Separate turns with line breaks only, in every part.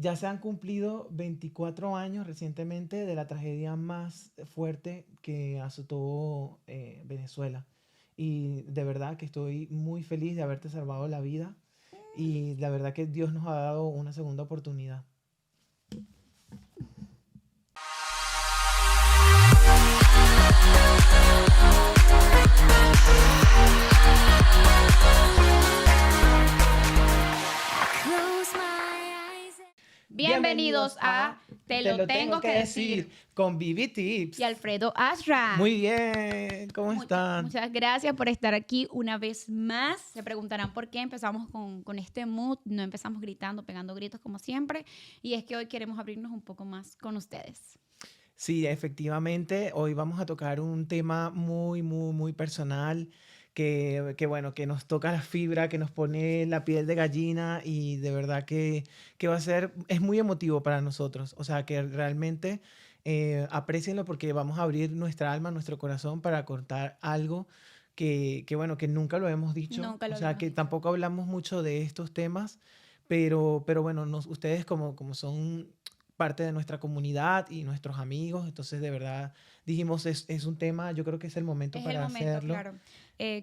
Ya se han cumplido 24 años recientemente de la tragedia más fuerte que azotó Venezuela. Y de verdad que estoy muy feliz de haberte salvado la vida. Y la verdad que Dios nos ha dado una segunda oportunidad.
Bienvenidos a Te lo tengo que decir
con Vivi Tips
y Alfredo Asra.
Muy bien, ¿cómo están?
Muchas gracias por estar aquí una vez más. Se preguntarán por qué empezamos con este mood. No empezamos gritando, pegando gritos como siempre. Y es que hoy queremos abrirnos un poco más con ustedes.
Sí, efectivamente, hoy vamos a tocar un tema muy personal bueno, que nos toca la fibra, que nos pone la piel de gallina y de verdad que va a ser, es muy emotivo para nosotros. O sea, que realmente aprécienlo porque vamos a abrir nuestra alma, nuestro corazón para contar algo bueno, que nunca lo hemos dicho.
Nunca lo
O sea,
habíamos
que
dicho.
tampoco hablamos mucho de estos temas, pero bueno, ustedes como son parte de nuestra comunidad y nuestros amigos. Entonces, de verdad, dijimos, es un tema, yo creo que es el momento
Es
para
el momento,
hacerlo.
claro.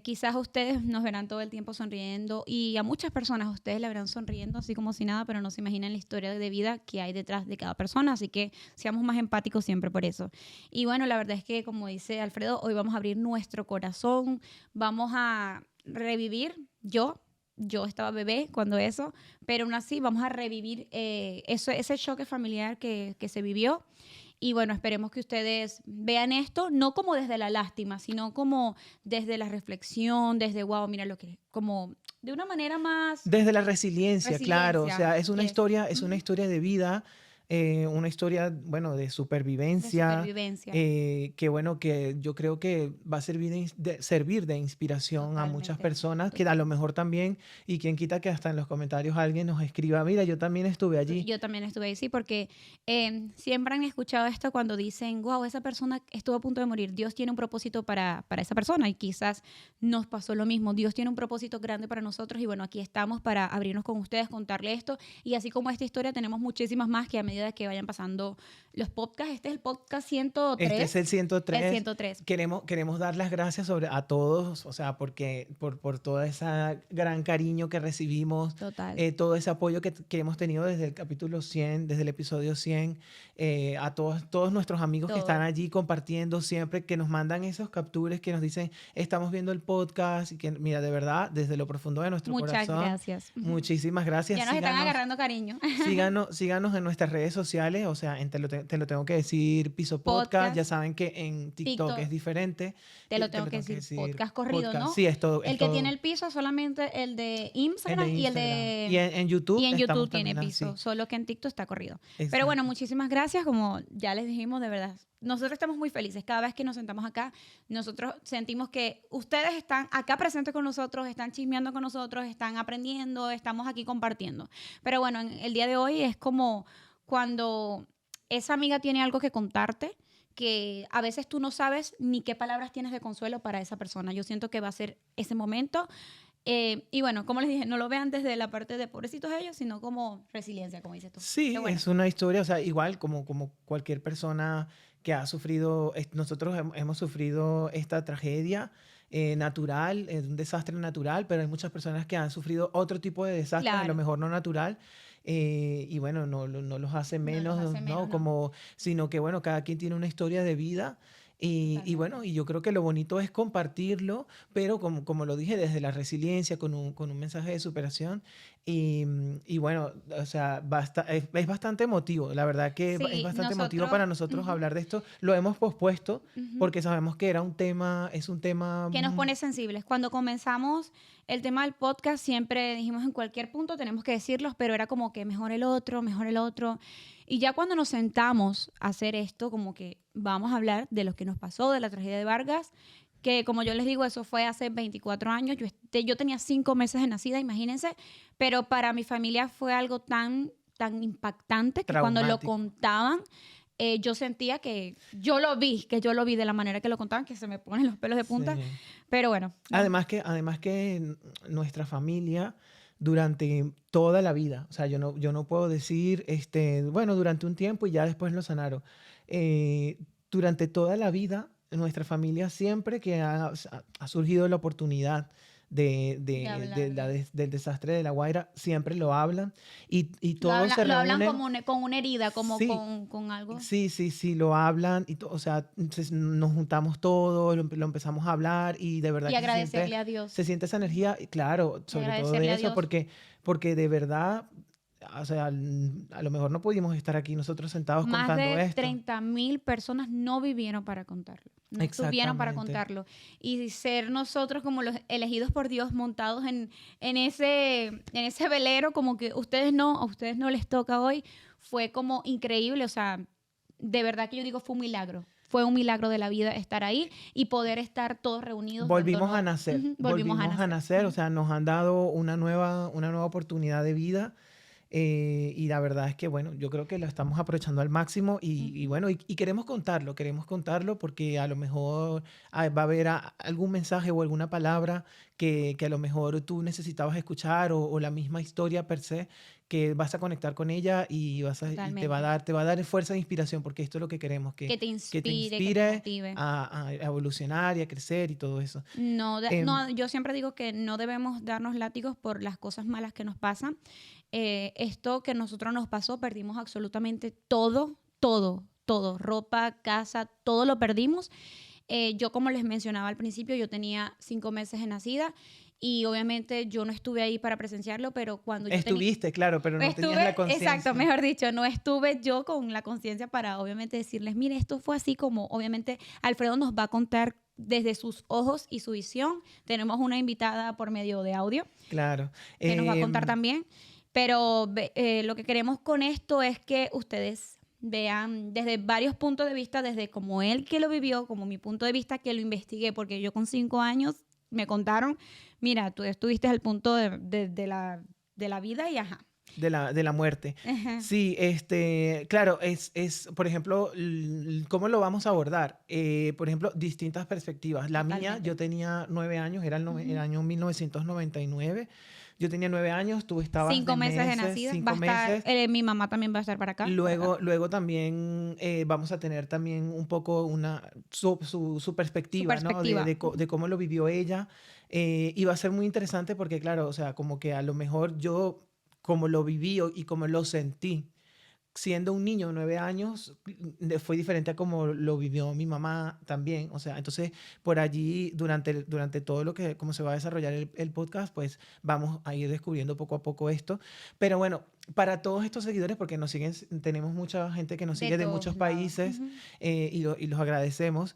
Quizás ustedes nos verán todo el tiempo sonriendo y a muchas personas ustedes la verán sonriendo así como si nada, pero no se imaginan la historia de vida que hay detrás de cada persona, así que seamos más empáticos siempre por eso. Y bueno, la verdad es que como dice Alfredo, hoy vamos a abrir nuestro corazón, vamos a revivir, yo estaba bebé cuando eso, pero aún así vamos a revivir ese choque familiar que se vivió. Y bueno, esperemos que ustedes vean esto no como desde la lástima, sino como desde la reflexión, desde, wow, mira lo que, como de una manera más
Desde la resiliencia, claro. O sea, es una historia de vida, una historia, bueno, de
de
supervivencia,
supervivencia.
que bueno, que yo creo que va a servir de inspiración a muchas
Totalmente.
personas, que a lo mejor también, y quien quita que hasta en los comentarios alguien nos escriba, mira, yo también estuve allí.
Yo también estuve ahí, sí, porque siempre han escuchado esto cuando dicen, wow, esa persona estuvo a punto de morir. Dios tiene un propósito para esa persona y quizás nos pasó lo mismo. Dios tiene un propósito grande para nosotros y bueno, aquí estamos para abrirnos con ustedes, contarle esto. Y así como esta historia, tenemos muchísimas más que a medida que vayan pasando los podcasts. Este es el podcast 103.
Este es el 103.
El 103.
Queremos dar las gracias a todos, o sea, porque por todo ese gran cariño que recibimos,
Total.
todo ese apoyo que hemos tenido desde el capítulo 100, desde el episodio 100, a todos nuestros amigos que están allí compartiendo siempre, que nos mandan esos captures, que nos dicen, estamos viendo el podcast, y que mira, de verdad, desde lo profundo de nuestro corazón.
Muchas gracias.
Muchísimas gracias.
Ya nos están agarrando cariño.
Síganos en nuestras redes sociales, o sea, te lo tengo que decir, Piso Podcast. Ya saben que en TikTok es diferente.
Te lo tengo que decir, podcast corrido, ¿no?
Sí, es todo.
El que tiene el piso solamente el de Instagram y el de...
Y en YouTube.
Y en YouTube tiene piso, así. Solo que en TikTok está corrido. Exacto. Pero bueno, muchísimas gracias. Como ya les dijimos, de verdad, nosotros estamos muy felices. Cada vez que nos sentamos acá, nosotros sentimos que ustedes están acá presentes con nosotros, están chismeando con nosotros, están aprendiendo, estamos aquí compartiendo. Pero bueno, el día de hoy es como cuando esa amiga tiene algo que contarte, que a veces tú no sabes ni qué palabras tienes de consuelo para esa persona. Yo siento que va a ser ese momento. Y bueno, como les dije, no lo vean desde la parte de pobrecitos ellos, sino como resiliencia, como dices tú.
Sí, bueno. Es una historia, o sea, igual como cualquier persona que ha sufrido, nosotros hemos sufrido esta tragedia natural, un desastre natural, pero hay muchas personas que han sufrido otro tipo de desastre, claro, a lo mejor no natural. Y bueno, no los hace menos, ¿no? Como, sino que bueno, cada quien tiene una historia de vida. Y bueno, y yo creo que lo bonito es compartirlo, pero como lo dije, desde la resiliencia, con un mensaje de superación. Y bueno, o sea, es bastante emotivo, la verdad que sí, es bastante emotivo para nosotros hablar de esto. Lo hemos pospuesto porque sabemos que es un tema
que nos pone sensibles. Cuando comenzamos el tema del podcast, siempre dijimos en cualquier punto tenemos que decirlos, pero era como que mejor el otro. Y ya cuando nos sentamos a hacer esto, como que vamos a hablar de lo que nos pasó, de la tragedia de Vargas, que como yo les digo, eso fue hace 24 años. Yo tenía 5 meses de nacida, imagínense, pero para mi familia fue algo tan impactante que cuando lo contaban, yo sentía que yo lo vi de la manera que lo contaban, que se me ponen los pelos de punta. Sí. Pero bueno.
Además que nuestra familia durante toda la vida. O sea, yo no puedo decir, bueno, durante un tiempo y ya después lo sanaron. Durante toda la vida, nuestra familia siempre que ha surgido la oportunidad
De hablarlo.
del desastre de La Guaira, siempre lo hablan y todos se
Lo hablan
reúnen.
como con una herida, como
Sí,
con algo.
sí, sí, sí, lo hablan, o sea, nos juntamos todos, lo empezamos a hablar y de verdad
Y
que
agradecerle a Dios.
se siente esa energía, y claro,
Y
sobre todo
agradecerle
de
a
eso,
Dios.
porque de verdad, o sea, a lo mejor no pudimos estar aquí nosotros sentados
Más
contando
de
esto.
30.000 personas no vivieron para contarlo, no estuvieron para
Exactamente.
contarlo. Y ser nosotros como los elegidos por Dios montados en ese velero, como que a ustedes no les toca hoy, fue como increíble. O sea, de verdad que yo digo, fue un milagro. Fue un milagro de la vida estar ahí y poder estar todos reunidos
Volvimos a
dándonos.
nacer,
Ujú, volvimos a
volvimos a
nacer.
nacer, o
Ujú.
sea, nos han dado una nueva oportunidad de vida. Y la verdad es que, bueno, yo creo que lo estamos aprovechando al máximo y
Ujú.
bueno, y queremos contarlo porque a lo mejor va a haber algún mensaje o alguna palabra que a lo mejor tú necesitabas escuchar o la misma historia per se, que vas a conectar con ella y
Totalmente.
te va a dar fuerza e inspiración porque esto es lo que queremos,
Que te
que te
inspire, que te
inspire
motive.
a evolucionar y a crecer y todo eso.
No,
Em,
no, yo siempre digo que no debemos darnos látigos por las cosas malas que nos pasan. Esto que nosotros nos pasó, perdimos absolutamente todo, todo, todo, ropa, casa, todo lo perdimos. Yo, como les mencionaba al principio, yo tenía 5 meses de nacida y obviamente yo no estuve ahí para presenciarlo, pero cuando yo tenía...
Estuviste, claro, pero no tenías la
Exacto,
conciencia.
mejor dicho, no estuve yo con la conciencia para obviamente decirles, mire, esto fue así como obviamente Alfredo nos va a contar desde sus ojos y su visión. Tenemos una invitada por medio de audio
Claro.
que nos va a contar
Em,
también, pero lo que queremos con esto es que ustedes vean desde varios puntos de vista, desde como él que lo vivió, como mi punto de vista que lo investigué, porque yo con 5 años me contaron, mira, tú estuviste al punto de la vida y ajá.
de la muerte.
Ajá.
Sí, claro, por ejemplo, ¿cómo lo vamos a abordar? Por ejemplo, distintas perspectivas. La mía,
Totalmente.
yo tenía 9 años, era el
Ujú.
año 1999. Yo tenía 9 años, tú estabas de
5 meses de
meses,
nacida. Va a
5 meses.
estar, mi mamá también va a estar para acá, por acá.
Luego también vamos a tener también un poco su
Su
perspectiva, ¿no?
perspectiva.
De cómo lo vivió ella. Y va a ser muy interesante porque, claro, o sea, como que a lo mejor yo, como lo viví y como lo sentí, siendo un niño de 9 años, fue diferente a como lo vivió mi mamá también. O sea, entonces por allí, durante todo cómo se va a desarrollar el podcast, pues vamos a ir descubriendo poco a poco esto. Pero bueno, para todos estos seguidores, porque nos siguen, tenemos mucha gente que nos
De
sigue de
todos
muchos
lados.
países
Ujú.
y los agradecemos,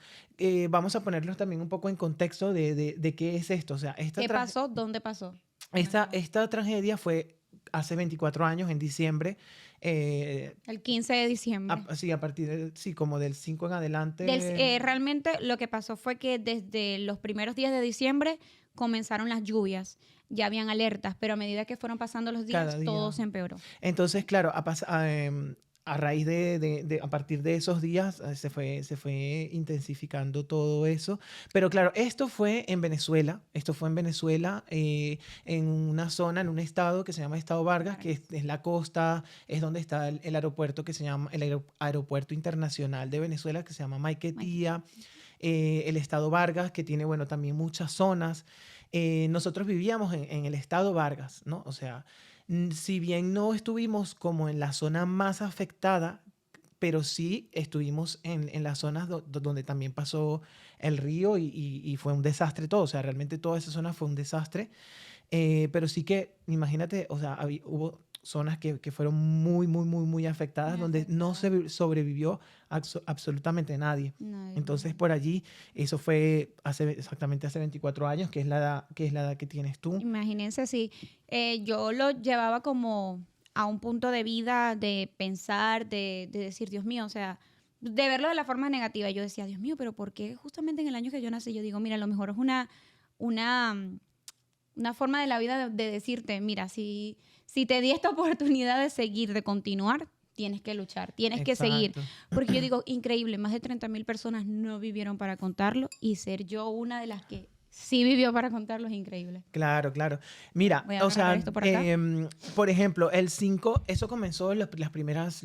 vamos a ponerlos también un poco en contexto de qué es esto. O sea,
¿Qué pasó? ¿Dónde pasó?
esta tragedia fue hace 24 años, en diciembre. eh,
El 15 de diciembre.
sí, a partir sí, como del 5 en adelante.
Realmente lo que pasó fue que desde los primeros días de diciembre comenzaron las lluvias. Ya habían alertas, pero a medida que fueron pasando los
Cada
días, todo
día.
se empeoró.
Entonces, claro, a raíz a partir de esos días se fue intensificando todo eso. Pero claro, esto fue en Venezuela, en una zona, en un estado que se llama Estado Vargas, que
Vargas.
es la costa, es donde está el aeropuerto que se llama el Aeropuerto Internacional de Venezuela, que se llama
Mike.
Maiquetía, el Estado Vargas, que tiene, bueno, también muchas zonas. Nosotros vivíamos en el Estado Vargas, ¿no? O sea, si bien no estuvimos como en la zona más afectada, pero sí estuvimos en las zonas donde también pasó el río y fue un desastre todo. O sea, realmente toda esa zona fue un desastre. Pero sí que, imagínate, o sea, hubo zonas que fueron muy, muy, muy, muy afectadas,
Muy
donde no
afectada.
sobrevivió absolutamente nadie.
Nadie,
Entonces,
no.
por allí, eso fue exactamente hace 24 años, que es la edad que tienes tú.
Imagínense si yo lo llevaba como a un punto de vida de pensar, de decir, Dios mío, o sea, de verlo de la forma negativa. Yo decía, Dios mío, pero ¿por qué justamente en el año que yo nací? Yo digo, mira, a lo mejor es una, una forma de la vida de decirte, mira, si te di esta oportunidad de seguir, de continuar, tienes que luchar, tienes que seguir.
Exacto.
Porque yo digo, increíble, más de 30.000 personas no vivieron para contarlo y ser yo una de las que sí vivió para contarlo, es increíble.
Claro, claro. Mira,
Voy a
o
agarrar
sea,
esto por acá.
por ejemplo, el 5 eso comenzó los primeros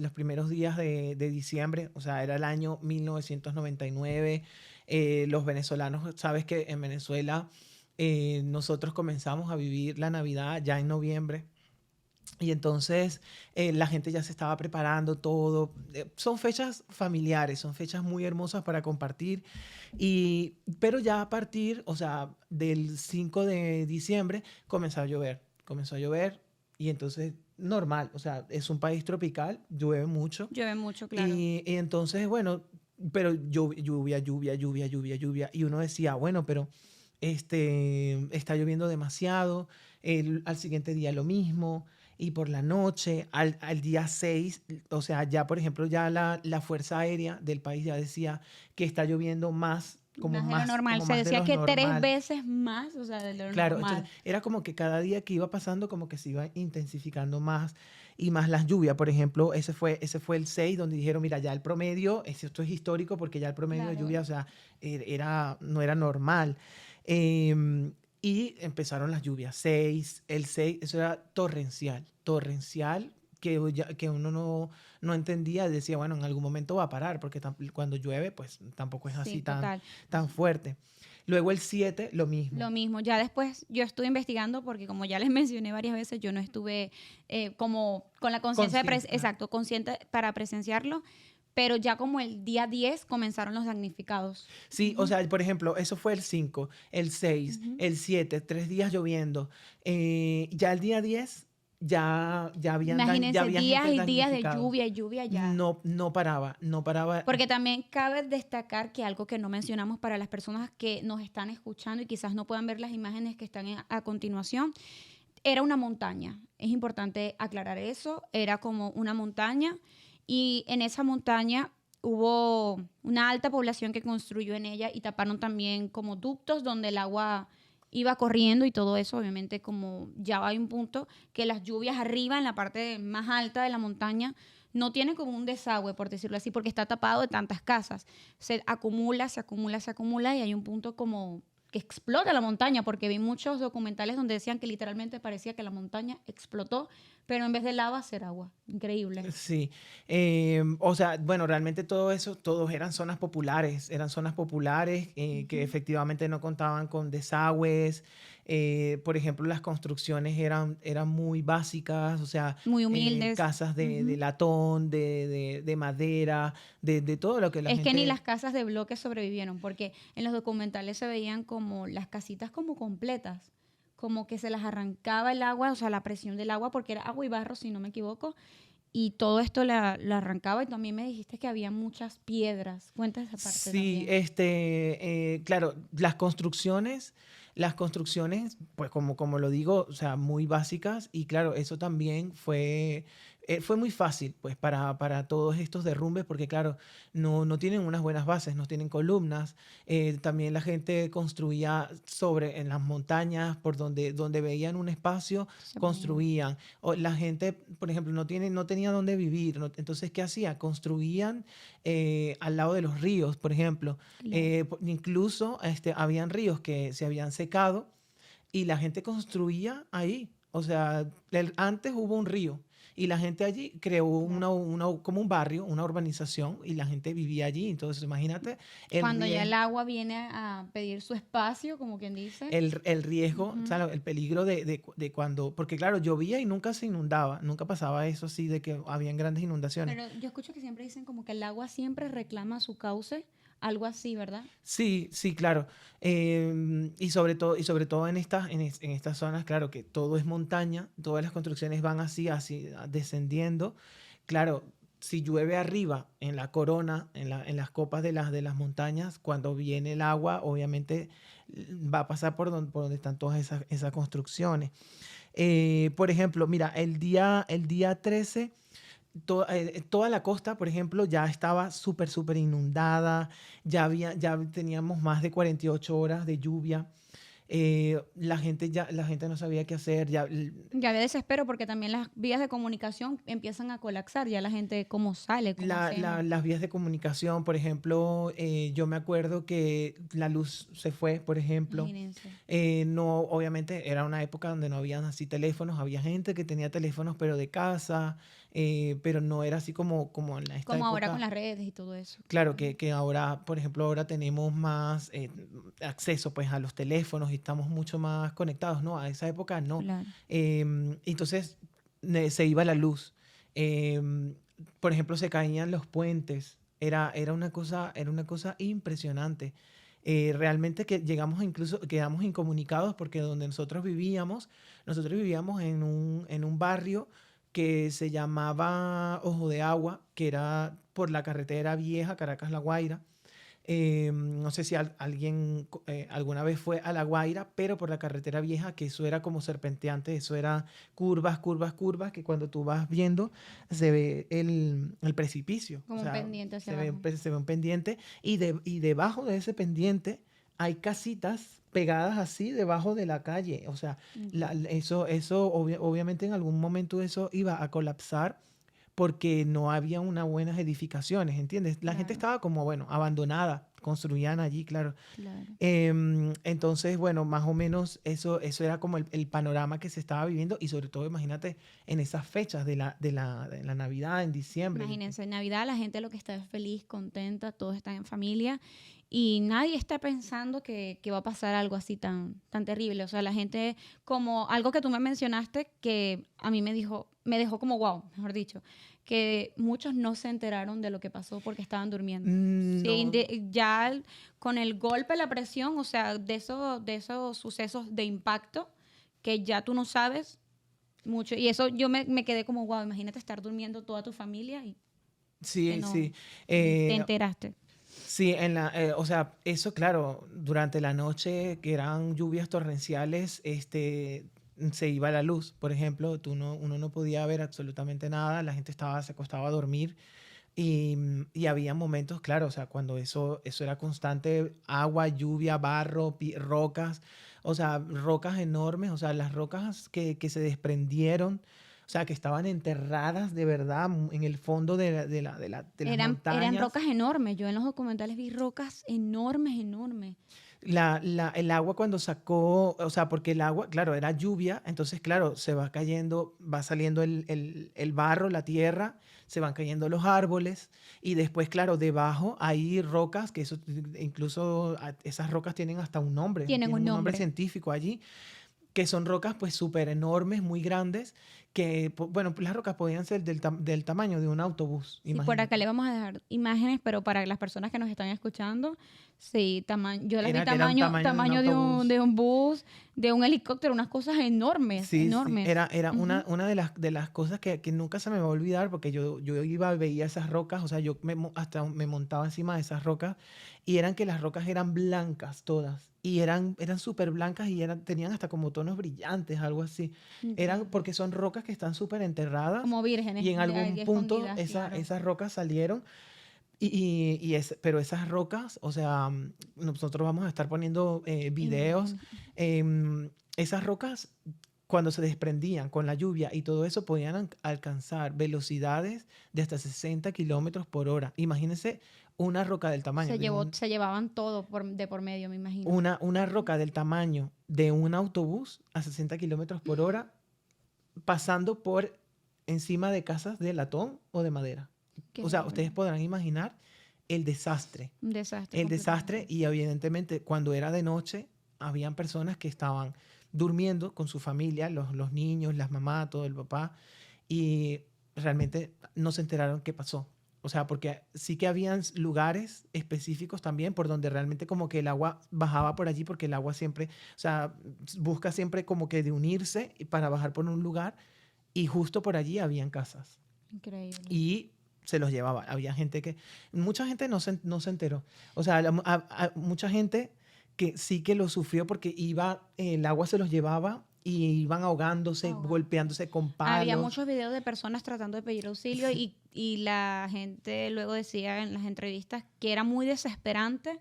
días de diciembre, o sea, era el año 1999. Los venezolanos, sabes que en Venezuela nosotros comenzamos a vivir la Navidad ya en noviembre. Y entonces la gente ya se estaba preparando todo. Son fechas familiares, son fechas muy hermosas para compartir. Pero ya a partir, o sea, del 5 de diciembre comenzó a llover. Comenzó a llover y entonces normal, o sea, es un país tropical, llueve mucho.
Llueve mucho, claro.
Y entonces, bueno, pero lluvia, lluvia, lluvia, lluvia, lluvia. Y uno decía, bueno, pero está lloviendo demasiado. Al siguiente día lo mismo. Y por la noche, al día 6 o sea, ya por ejemplo, ya la Fuerza Aérea del país ya decía que está lloviendo más,
Más de lo normal.
como
Se
más de
decía
lo
que 3
normal.
veces más, o sea, de lo
Claro, entonces
normal.
era como que cada día que iba pasando, como que se iba intensificando más y más las lluvias. Por ejemplo, ese fue el 6 donde dijeron, mira, ya el promedio, esto es histórico porque ya el promedio de
Claro.
lluvia, o sea, no era normal. Em, y empezaron las lluvias. El 6 eso era torrencial, torrencial, que uno no entendía, decía, bueno, en algún momento va a parar, porque cuando llueve, pues tampoco es
Sí,
así tan,
total.
tan fuerte. Luego el 7 lo
Lo
mismo.
mismo. Ya después yo estuve investigando porque como ya les mencioné varias veces, yo no estuve como con la conciencia
Consciente, ajá.
exacto, consciente para presenciarlo, pero ya como el día 10 comenzaron los damnificados.
Sí, o
Ujú,
sea, por ejemplo, eso fue el 5, el 6,
ujú.
el 7, 3 días lloviendo. Ya el día 10 ya
Imagínense
había
días
gente
y días de
damnificada.
lluvia y lluvia ya.
No, no paraba, no paraba.
Porque también cabe destacar que algo que no mencionamos para las personas que nos están escuchando y quizás no puedan ver las imágenes que están a continuación, era una montaña. Es importante aclarar eso. Era como una montaña y en esa montaña hubo una alta población que construyó en ella y taparon también como ductos donde el agua iba corriendo y todo eso. Obviamente como ya hay un punto que las lluvias arriba en la parte más alta de la montaña no tiene como un desagüe, por decirlo así, porque está tapado de tantas casas. Se acumula, se acumula, se acumula y hay un punto como que explota la montaña, porque vi muchos documentales donde decían que literalmente parecía que la montaña explotó, pero en vez de lava, ser agua. Increíble.
Sí, o sea, bueno, realmente todo eso, todos eran zonas populares que
Ujú.
efectivamente no contaban con desagües. Por ejemplo, las construcciones eran muy básicas, o sea,
Muy humildes.
casas de
Ujú.
latón, de madera, de todo lo que la
Es que ni
gente.
las casas de bloques sobrevivieron, porque en los documentales se veían como las casitas como completas, como que se las arrancaba el agua, o sea, la presión del agua, porque era agua y barro, si no me equivoco, y todo esto la arrancaba. Y también me dijiste que había muchas piedras. Cuenta esa parte
Sí,
también.
claro, las construcciones, pues como lo digo, o sea, muy básicas y claro, eso también fue muy fácil, pues, para todos estos derrumbes, porque claro, no tienen unas buenas bases, no tienen columnas. También la gente construía en las montañas, por donde veían un espacio,
Se ponía.
construían. O la gente, por ejemplo, no tenía dónde vivir, entonces, ¿qué hacía? Construían al lado de los ríos, por ejemplo.
Claro.
Incluso habían ríos que se habían secado y la gente construía ahí. O sea, antes hubo un río y la gente allí creó
Claro.
como un barrio, una urbanización y la gente vivía allí. Entonces, imagínate el
Cuando ya el
riesgo,
agua viene a pedir su espacio, como quien dice.
el riesgo, o
Ujú.
sea, el peligro de cuando, porque claro, llovía y nunca se inundaba, nunca pasaba eso así de que habían grandes inundaciones.
Pero yo escucho que siempre dicen como que el agua siempre reclama su cauce, algo así, ¿verdad?
Sí, sí, claro. Y sobre todo en estas zonas, claro, que todo es montaña, todas las construcciones van así, descendiendo. Claro, si llueve arriba, en la corona, en las copas de las montañas, cuando viene el agua, obviamente va a pasar por donde están todas esas construcciones. Por ejemplo, mira, el día 13 toda la costa, por ejemplo, ya estaba súper, súper inundada, ya teníamos más de 48 horas de lluvia. la gente no sabía qué hacer,
Ya había desespero porque también las vías de comunicación empiezan a colapsar. Ya la gente, ¿cómo sale? ¿Cómo hacemos?
las vías de comunicación, por ejemplo, yo me acuerdo que la luz se fue, por ejemplo.
Imagínense.
No, obviamente era una época donde no habían así teléfonos, había gente que tenía teléfonos pero de casa, pero no era así como en esta
Como ahora con
época.
las redes y todo eso.
Claro que ahora, por ejemplo, ahora tenemos más acceso pues a los teléfonos y estamos mucho más conectados, ¿no? A esa época no.
Claro.
Entonces se iba la luz. Em, por ejemplo, se caían los puentes. Era una cosa impresionante. Realmente que llegamos incluso, quedamos incomunicados porque donde nosotros vivíamos en un barrio que se llamaba Ojo de Agua, que era por la carretera vieja Caracas-La Guaira. No sé si alguien alguna vez fue a La Guaira, pero por la carretera vieja, que eso era como serpenteante, eso era curvas, curvas, curvas, que cuando tú vas viendo se ve el precipicio. O
Como un
sea,
pendiente hacia abajo.
se ve un pendiente y debajo de ese pendiente hay casitas pegadas así debajo de la calle. O sea, obviamente en algún momento eso iba a colapsar porque no había unas buenas edificaciones, ¿entiendes? La gente
Claro,
estaba como, bueno, abandonada, construían allí, claro.
claro.
Entonces, bueno, más o menos eso era como el panorama que se estaba viviendo y sobre todo, imagínate, en esas fechas de la Navidad, en diciembre.
Imagínense, en Navidad la gente lo que está es feliz, contenta, todos están en familia y nadie está pensando que va a pasar algo así tan terrible. O sea, la gente, como algo que tú me mencionaste, que a mí me dejó como wow, mejor dicho, que muchos no se enteraron de lo que pasó porque estaban durmiendo. Sí,
No,
ya con el golpe, la presión, o sea, de esos sucesos de impacto que ya tú no sabes mucho. Y eso yo me quedé como, wow, imagínate estar durmiendo toda tu familia y que
sí,
no
sí.
te
Eh,
enteraste.
Sí, o sea, eso claro, durante la noche que eran lluvias torrenciales, se iba la luz, por ejemplo, uno no podía ver absolutamente nada, la gente se acostaba a dormir y había momentos, claro, o sea, cuando eso era constante, agua, lluvia, barro, rocas, o sea, rocas enormes, o sea, las rocas que se desprendieron, o sea, que estaban enterradas de verdad en el fondo de las
Eran
montañas.
rocas enormes. Yo en los documentales vi rocas enormes, enormes.
El agua cuando sacó, o sea, porque el agua, claro, era lluvia, entonces, claro, se va cayendo, va saliendo el barro, la tierra, se van cayendo los árboles y después, claro, debajo hay rocas, que eso, incluso esas rocas tienen hasta un nombre,
Tienen
tienen
un
un nombre
nombre.
científico allí, que son rocas pues súper enormes, muy grandes, que, bueno, las rocas podían ser del tamaño de un autobús,
Sí, por acá le
imagínate.
vamos a dejar imágenes, pero para las personas que nos están escuchando, sí, yo las vi
Era un tamaño de un
tamaño
autobús.
de un bus, de un helicóptero, unas cosas enormes,
Sí, sí,
enormes.
era
Ujú.
una de las cosas que nunca se me va a olvidar porque yo iba, veía esas rocas, o sea, hasta me montaba encima de esas rocas y eran que las rocas eran blancas todas y eran súper blancas y tenían hasta como tonos brillantes, algo así. Eran
Increíble.
porque son rocas que están súper enterradas
Como vírgenes,
y en algún
ahí
punto
escondidas, claro.
esas rocas salieron pero esas rocas, o sea, nosotros vamos a estar poniendo videos.
Imágenes.
Esas rocas, cuando se desprendían con la lluvia y todo eso, podían alcanzar velocidades de hasta 60 kilómetros por hora. Imagínense una roca del tamaño
Se llevaban todo de por medio, me imagino.
una roca del tamaño de un autobús a 60 kilómetros por hora, pasando por encima de casas de latón o de madera.
Qué
O sea, ustedes
horrible.
podrán imaginar el desastre.
Un desastre
El desastre
completamente.
y evidentemente cuando era de noche, habían personas que estaban durmiendo con su familia, los niños, las mamás, todo el papá, y realmente no se enteraron qué pasó. O sea, porque sí que habían lugares específicos también por donde realmente como que el agua bajaba por allí, porque el agua siempre, o sea, busca siempre como que de unirse para bajar por un lugar, y justo por allí habían casas
Increíble.
y se los llevaba. Había gente mucha gente no se enteró. O sea, mucha gente que sí que lo sufrió porque el agua se los llevaba y iban ahogándose,
Oh, wow.
golpeándose con
Había
palos.
muchos videos de personas tratando de pedir auxilio
Sí,
y la gente luego decía en las entrevistas que era muy desesperante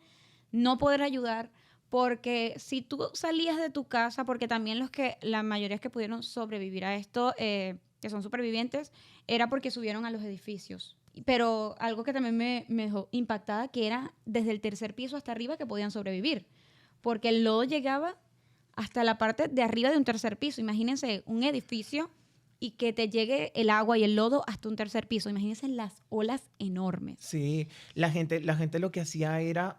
no poder ayudar porque si tú salías de tu casa, porque también la mayoría que pudieron sobrevivir a esto, que son supervivientes, era porque subieron a los edificios. Pero algo que también me dejó impactada, que era desde el tercer piso hasta arriba que podían sobrevivir, porque el lodo llegaba hasta la parte de arriba de un tercer piso. Imagínense un edificio y que te llegue el agua y el lodo hasta un tercer piso. Imagínense las olas enormes.
Sí, la gente lo que hacía era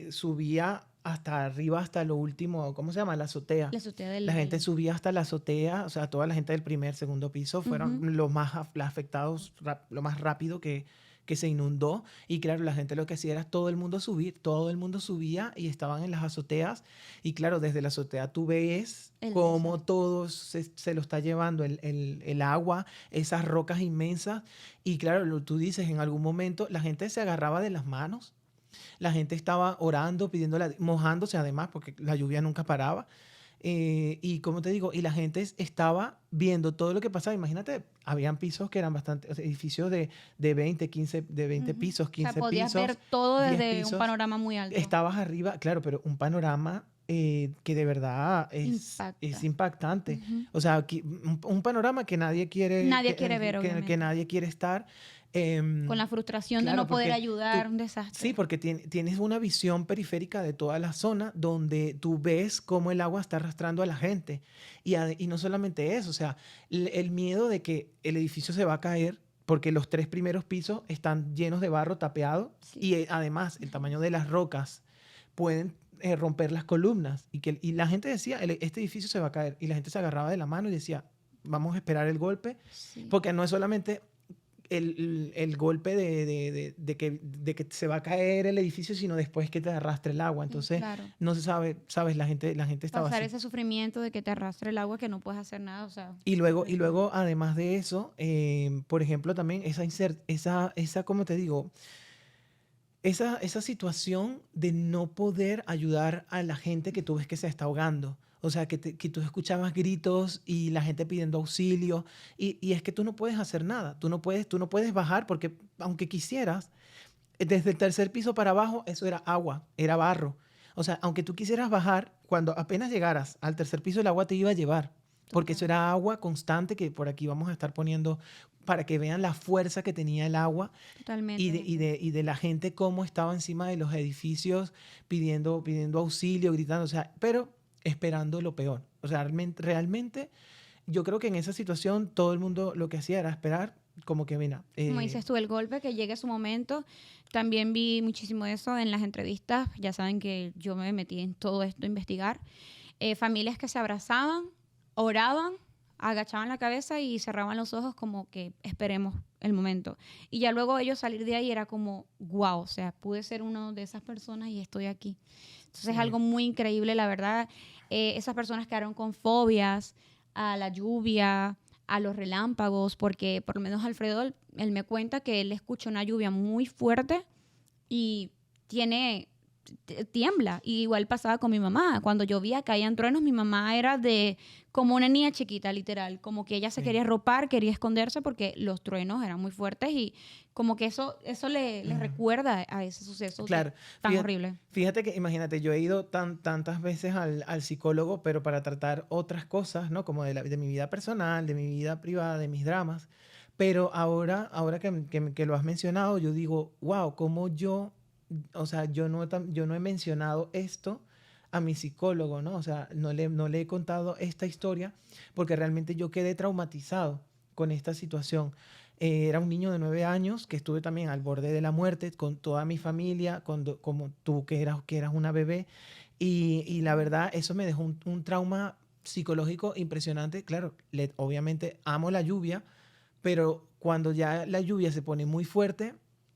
subía hasta arriba, hasta lo último, ¿cómo se llama? La azotea.
La azotea
La gente
del...
subía hasta la azotea, o sea, toda la gente del primer, segundo piso
Ujú.
fueron los más afectados, lo más rápido que se inundó. Y claro, la gente lo que hacía era todo el mundo subir, todo el mundo subía y estaban en las azoteas. Y claro, desde la azotea tú ves
El
cómo
desastre.
todo se lo está llevando el agua, esas rocas inmensas. Y claro, tú dices, en algún momento la gente se agarraba de las manos, la gente estaba orando, pidiéndole, mojándose además, porque la lluvia nunca paraba. Y como te digo, y la gente estaba viendo todo lo que pasaba. Imagínate, habían pisos que eran bastante, o sea, edificios de 20, 15, de 20
Ujú.
pisos,
O sea,
15
podías ver
pisos,
todo
10
desde un
pisos.
panorama muy alto.
Estabas arriba, claro, pero un panorama que de verdad es
Impacta.
impactante.
Ujú.
O sea, un panorama que nadie quiere,
Nadie quiere ver,
que
obviamente.
nadie quiere estar.
Con
Em,
la frustración de
Claro,
no poder
porque
ayudar,
tú,
un
sí,
desastre.
porque tienes una visión periférica de toda la zona donde tú ves cómo el agua está arrastrando a la gente. Y no solamente eso, o sea, el miedo de que el edificio se va a caer porque los tres primeros pisos están llenos de barro tapeado
Sí.
y además el tamaño de las rocas pueden romper las columnas. Y la gente decía, este edificio se va a caer. Y la gente se agarraba de la mano y decía, vamos a esperar el golpe,
Sí.
porque no es solamente el golpe de que se va a caer el edificio, sino después que te arrastre el agua. Entonces,
Claro.
no se sabe, sabes, la gente estaba
Pasar
así.
ese sufrimiento de que te arrastre el agua que no puedes hacer nada, o sea,
Y
horrible.
luego, además de eso, por ejemplo, también ¿cómo te digo? Esa situación de no poder ayudar a la gente que tú ves que se está ahogando. O sea, que tú escuchabas gritos y la gente pidiendo auxilio. Y es que tú no puedes hacer nada. Tú no puedes bajar porque aunque quisieras, desde el tercer piso para abajo, eso era agua, era barro. O sea, aunque tú quisieras bajar, cuando apenas llegaras al tercer piso, el agua te iba a llevar, porque eso
Total.
era agua constante que por aquí vamos a estar poniendo para que vean la fuerza que tenía el agua
Totalmente, gente.
y de la gente cómo estaba encima de los edificios pidiendo auxilio, gritando, o sea, pero esperando lo peor. O sea, realmente yo creo que en esa situación todo el mundo lo que hacía era esperar como que, mira,
Como dices tú, el golpe, que llegue su momento. También vi muchísimo eso en las entrevistas. Ya saben que yo me metí en todo esto a investigar. Familias que se abrazaban, oraban, agachaban la cabeza y cerraban los ojos como que esperemos el momento. Y ya luego ellos salir de ahí era como, wow, o sea, pude ser una de esas personas y estoy aquí. Entonces es
sí,
algo muy increíble, la verdad. Esas personas quedaron con fobias a la lluvia, a los relámpagos, porque por lo menos Alfredo, él me cuenta que él escucha una lluvia muy fuerte y tiene tiembla. Y igual pasaba con mi mamá. Cuando llovía, caían truenos, mi mamá era de como una niña chiquita, literal. Como que ella se
sí.
quería ropar, quería esconderse porque los truenos eran muy fuertes y como que eso le
Ujú.
recuerda a ese suceso
Claro,
tan
fíjate,
horrible.
fíjate que, imagínate, yo he ido tantas veces al psicólogo, pero para tratar otras cosas, ¿no? Como de mi vida personal, de mi vida privada, de mis dramas. Pero ahora que lo has mencionado, yo digo, wow, cómo yo, o sea, yo no he mencionado esto a mi psicólogo, ¿no? O sea, no le he contado esta historia porque realmente yo quedé traumatizado con esta situación. Era un niño de 9 años que estuve también al borde de la muerte con toda mi familia, como tú que eras una bebé. Y la verdad, eso me dejó un trauma psicológico impresionante. Claro, obviamente amo la lluvia, pero cuando ya la lluvia se pone muy fuerte,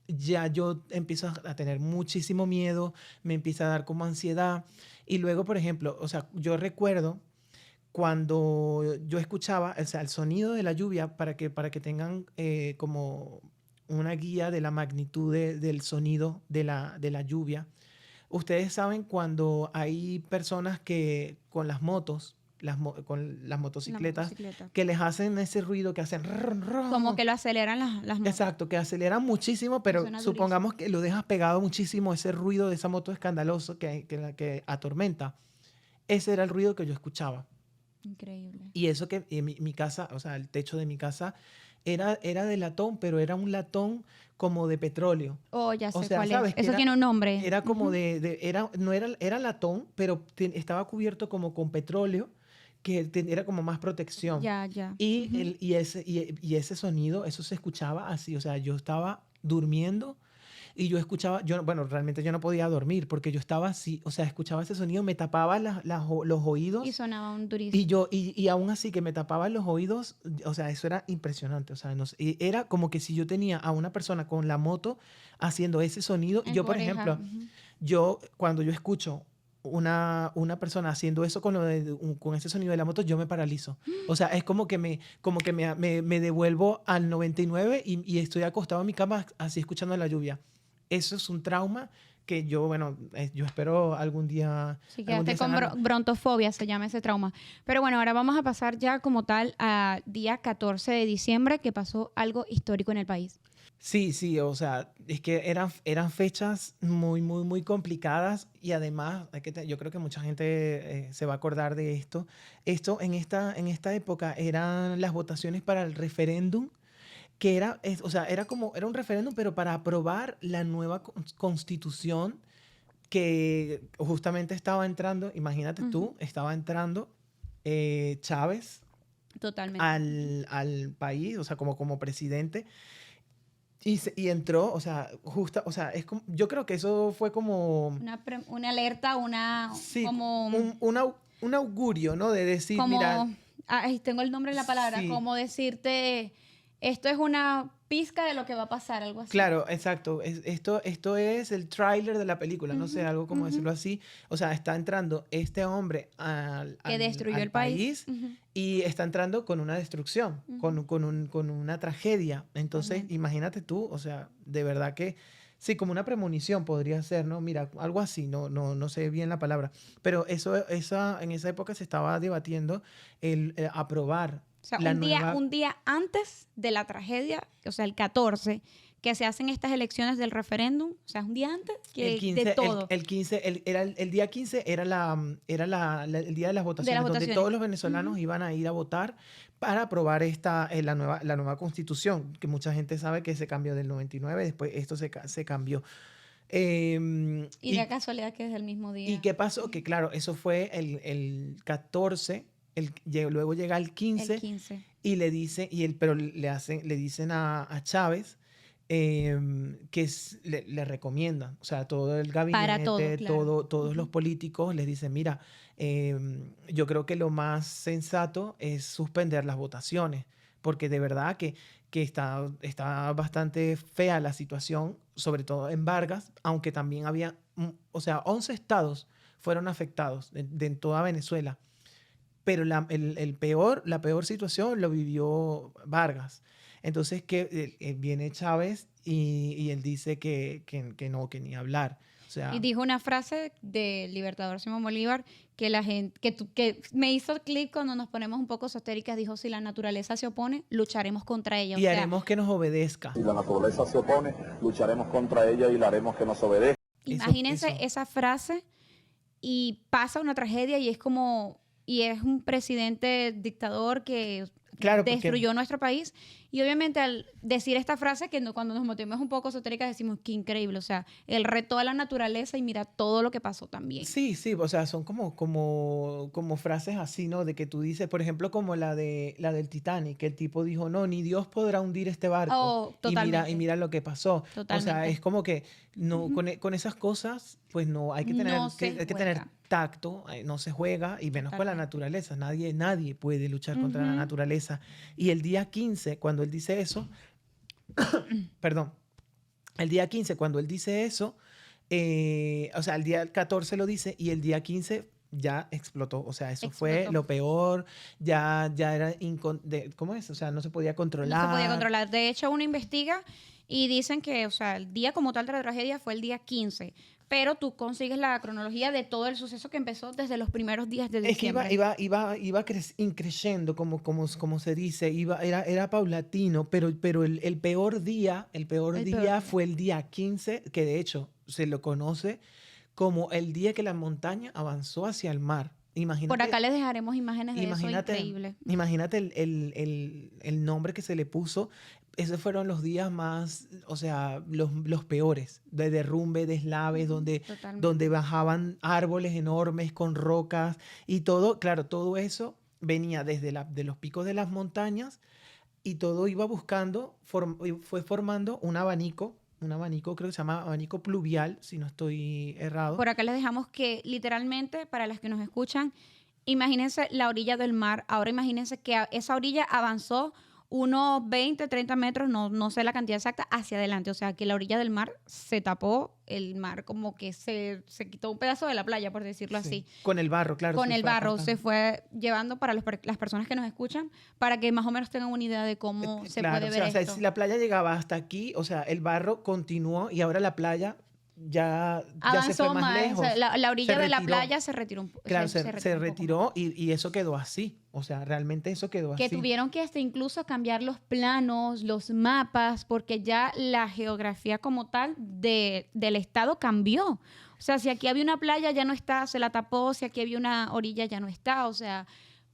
ya yo empiezo a tener muchísimo miedo, me empieza a dar como ansiedad. Y luego, por ejemplo, o sea, yo recuerdo cuando yo escuchaba, o sea, el sonido de la lluvia para que tengan como una guía de la magnitud del sonido de la lluvia. Ustedes saben cuando hay personas que con las motos con las
La
motocicletas,
motocicleta.
que les hacen ese ruido que hacen...
Como que lo aceleran las motos.
Exacto, que aceleran muchísimo, pero
Suena
supongamos que lo dejas pegado muchísimo, ese ruido de esa moto escandaloso que atormenta. Ese era el ruido que yo escuchaba.
Increíble.
Y eso que en mi casa, o sea, el techo de mi casa era de latón, pero era un latón como de petróleo.
Oh, ya
O
sé
sea,
cuál
¿sabes?
es.
Que
Eso tiene un nombre.
era como
Ujú.
no era, era latón, pero estaba cubierto como con petróleo, que era como más protección.
Ya, ya.
Y,
Ujú.
y ese sonido, eso se escuchaba así. O sea, yo estaba durmiendo y yo escuchaba, bueno, realmente yo no podía dormir porque yo estaba así, o sea, escuchaba ese sonido, me tapaba los
Y
oídos
sonaba un
y
durísimo.
yo, y aún así que me tapaban los oídos, o sea, eso era impresionante, o sea, no sé, y era como que si yo tenía a una persona con la moto haciendo ese sonido,
En
yo,
tu
por
oreja.
ejemplo,
Ujú.
cuando yo escucho una persona haciendo eso con ese sonido de la moto, yo me paralizo. O sea, es como que me devuelvo al 99 y estoy acostado en mi cama así escuchando la lluvia. Eso es un trauma que yo, bueno, yo espero
Sí,
algún
quedaste
día
con
sanar.
brontofobia, se llama ese trauma. Pero bueno, ahora vamos a pasar ya como tal a día 14 de diciembre, que pasó algo histórico en el país.
Sí, sí, o sea, es que eran fechas muy, muy, muy complicadas y además, yo creo que mucha gente se va a acordar de esto. Esto en esta época eran las votaciones para el referéndum, que o sea, era un referéndum, pero para aprobar la nueva constitución que justamente estaba entrando, imagínate
Ujú.
tú, estaba entrando Chávez
Totalmente.
al país, o sea, como presidente. Y entró, o sea, o sea, yo creo que eso fue como,
Una alerta,
sí,
como,
un augurio, ¿no? De decir, mira,
ay, tengo el nombre de la palabra,
sí,
como decirte, esto es una pizca de lo que va a pasar, algo así.
claro, exacto. Esto es el tráiler de la película, no sé,
Ujú,
algo como
ujú.
decirlo así. O sea, está entrando este hombre
Que destruyó
al
el país.
país
Ujú,
y está entrando con una destrucción,
ujú.
con una tragedia. Entonces,
Totalmente.
imagínate tú, o sea, de verdad que sí, como una premonición podría ser, ¿no? Mira, algo así, no sé bien la palabra. Pero en esa época se estaba debatiendo el aprobar
O sea,
la nueva.
un día antes de la tragedia, o sea, el 14, que se hacen estas elecciones del referéndum, o sea, un día antes
El
que de
15,
todo,
el 15 el día 15 era, el día de las
de las
votaciones, donde
votaciones.
todos los venezolanos
Ujú.
iban a ir a votar para aprobar la nueva constitución, que mucha gente sabe que se cambió del 99, después esto se cambió.
Y de casualidad que es el mismo
¿Y
día,
qué pasó? Que claro, eso fue el 14, luego llega el
el
15
15.
y le dice, pero le dicen a Chávez que le recomiendan, o sea, todo el
Para todo,
gabinete,
claro.
todos los
Ujú.
políticos les dicen, mira, yo creo que lo más sensato es suspender las votaciones, porque de verdad que está bastante fea la situación, sobre todo en Vargas, aunque también había, o sea, 11 estados fueron afectados en toda Venezuela, pero la peor situación lo vivió Vargas. Entonces que viene Chávez y él dice que no, que ni hablar. O
Y
sea,
dijo una frase del libertador Simón Bolívar que la gente, que me hizo clic cuando nos ponemos un poco esotéricas, dijo, si la naturaleza se opone, lucharemos contra ella. O
y
sea,
haremos que nos obedezca.
Si la naturaleza se opone, lucharemos contra ella y la haremos que nos obedezca.
imagínense
Eso.
esa frase y pasa una tragedia y es como, y es un presidente dictador que
Claro, porque
destruyó nuestro país. Y obviamente al decir esta frase, que cuando nos motivamos un poco esotéricas decimos, qué increíble, o sea, él retó a la naturaleza y mira todo lo que pasó también.
sí, sí, o sea, son como frases así, ¿no? De que tú dices, por ejemplo, como la del Titanic, que el tipo dijo, no, ni Dios podrá hundir este barco.
Oh,
Y
totalmente,
mira lo que pasó. O sea, es
totalmente.
como que no,
Ujú.
con esas cosas, pues no,
No se
hay que tener
juega,
tacto, no se juega, y menos con la
totalmente.
naturaleza. Nadie puede luchar contra la
Ujú.
naturaleza. Y el día 15 cuando él dice eso, perdón, el día 15 cuando él dice eso, o sea, el día 14 lo dice y el día 15 ya explotó. O sea, eso fue
Explotó.
lo peor, ya era, ¿cómo es? O sea, no se podía
No se podía
controlar.
controlar. De hecho, uno investiga y dicen que, o sea, el día como tal de la tragedia fue el día 15. pero tú consigues la cronología de todo el suceso que empezó desde los primeros días de
Es que
diciembre.
iba increciendo, como se dice, era paulatino, pero el peor día,
El peor día.
fue el día 15, que de hecho se lo conoce como el día que la montaña avanzó hacia el mar.
Por acá
Imagínate,
les dejaremos imágenes de eso,
imagínate,
increíble.
imagínate el nombre que se le puso. Esos fueron los días más, o sea, los peores, de derrumbe, deslaves, donde
Totalmente.
bajaban árboles enormes con rocas y todo, claro, todo eso venía de los picos de las montañas y todo iba buscando, fue formando un abanico creo que se llama abanico pluvial, si no estoy errado.
Por acá les dejamos que literalmente, para las que nos escuchan, imagínense la orilla del mar. Ahora imagínense que esa orilla avanzó unos 20, 30 metros, no sé la cantidad exacta, hacia adelante. O sea, que la orilla del mar se tapó, el mar como que se quitó un pedazo de la playa, por decirlo
Sí.
así.
Con el barro, claro,
Con
se
el
fue
barro se
apartando.
fue llevando para las personas que nos escuchan, para que más o menos tengan una idea de cómo se
Claro,
puede
o
ver
sea,
esto.
si la playa llegaba hasta aquí, o sea, el barro continuó y ahora la playa ya se fue
Avanzó
más
más, o sea,
lejos,
la
se
orilla de la
retiró.
playa se retiró
Claro,
se
se
retiró un poco más.
retiró y eso quedó así. O sea, realmente eso quedó
Que
así.
tuvieron que hasta incluso cambiar los planos, los mapas, porque ya la geografía como tal del estado cambió. O sea, si aquí había una playa ya no está, se la tapó, si aquí había una orilla ya no está, o sea,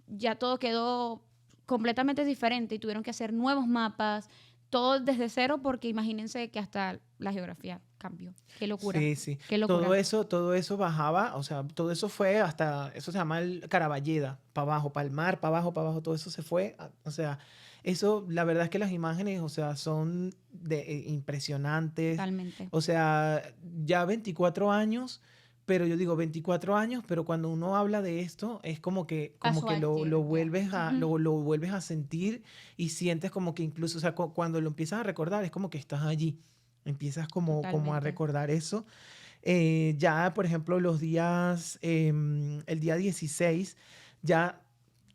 ya todo quedó completamente diferente y tuvieron que hacer nuevos mapas, todo desde cero, porque imagínense que hasta la geografía cambió. Qué locura,
Sí, sí.
qué locura.
Todo eso bajaba, o sea, todo eso fue hasta, eso se llama el Caraballeda, para abajo, para el mar, para abajo, todo eso se fue. O sea, eso, la verdad es que las imágenes, o sea, son impresionantes.
Totalmente,
O sea, ya 24 años, pero yo digo 24 años, pero cuando uno habla de esto, es como
pasó
que
ayer ya. Ujú.
lo vuelves a sentir y sientes como que incluso, o sea, cuando lo empiezas a recordar, es como que estás allí. Empiezas como a
Totalmente.
recordar eso. Ya, por ejemplo, el día 16, ya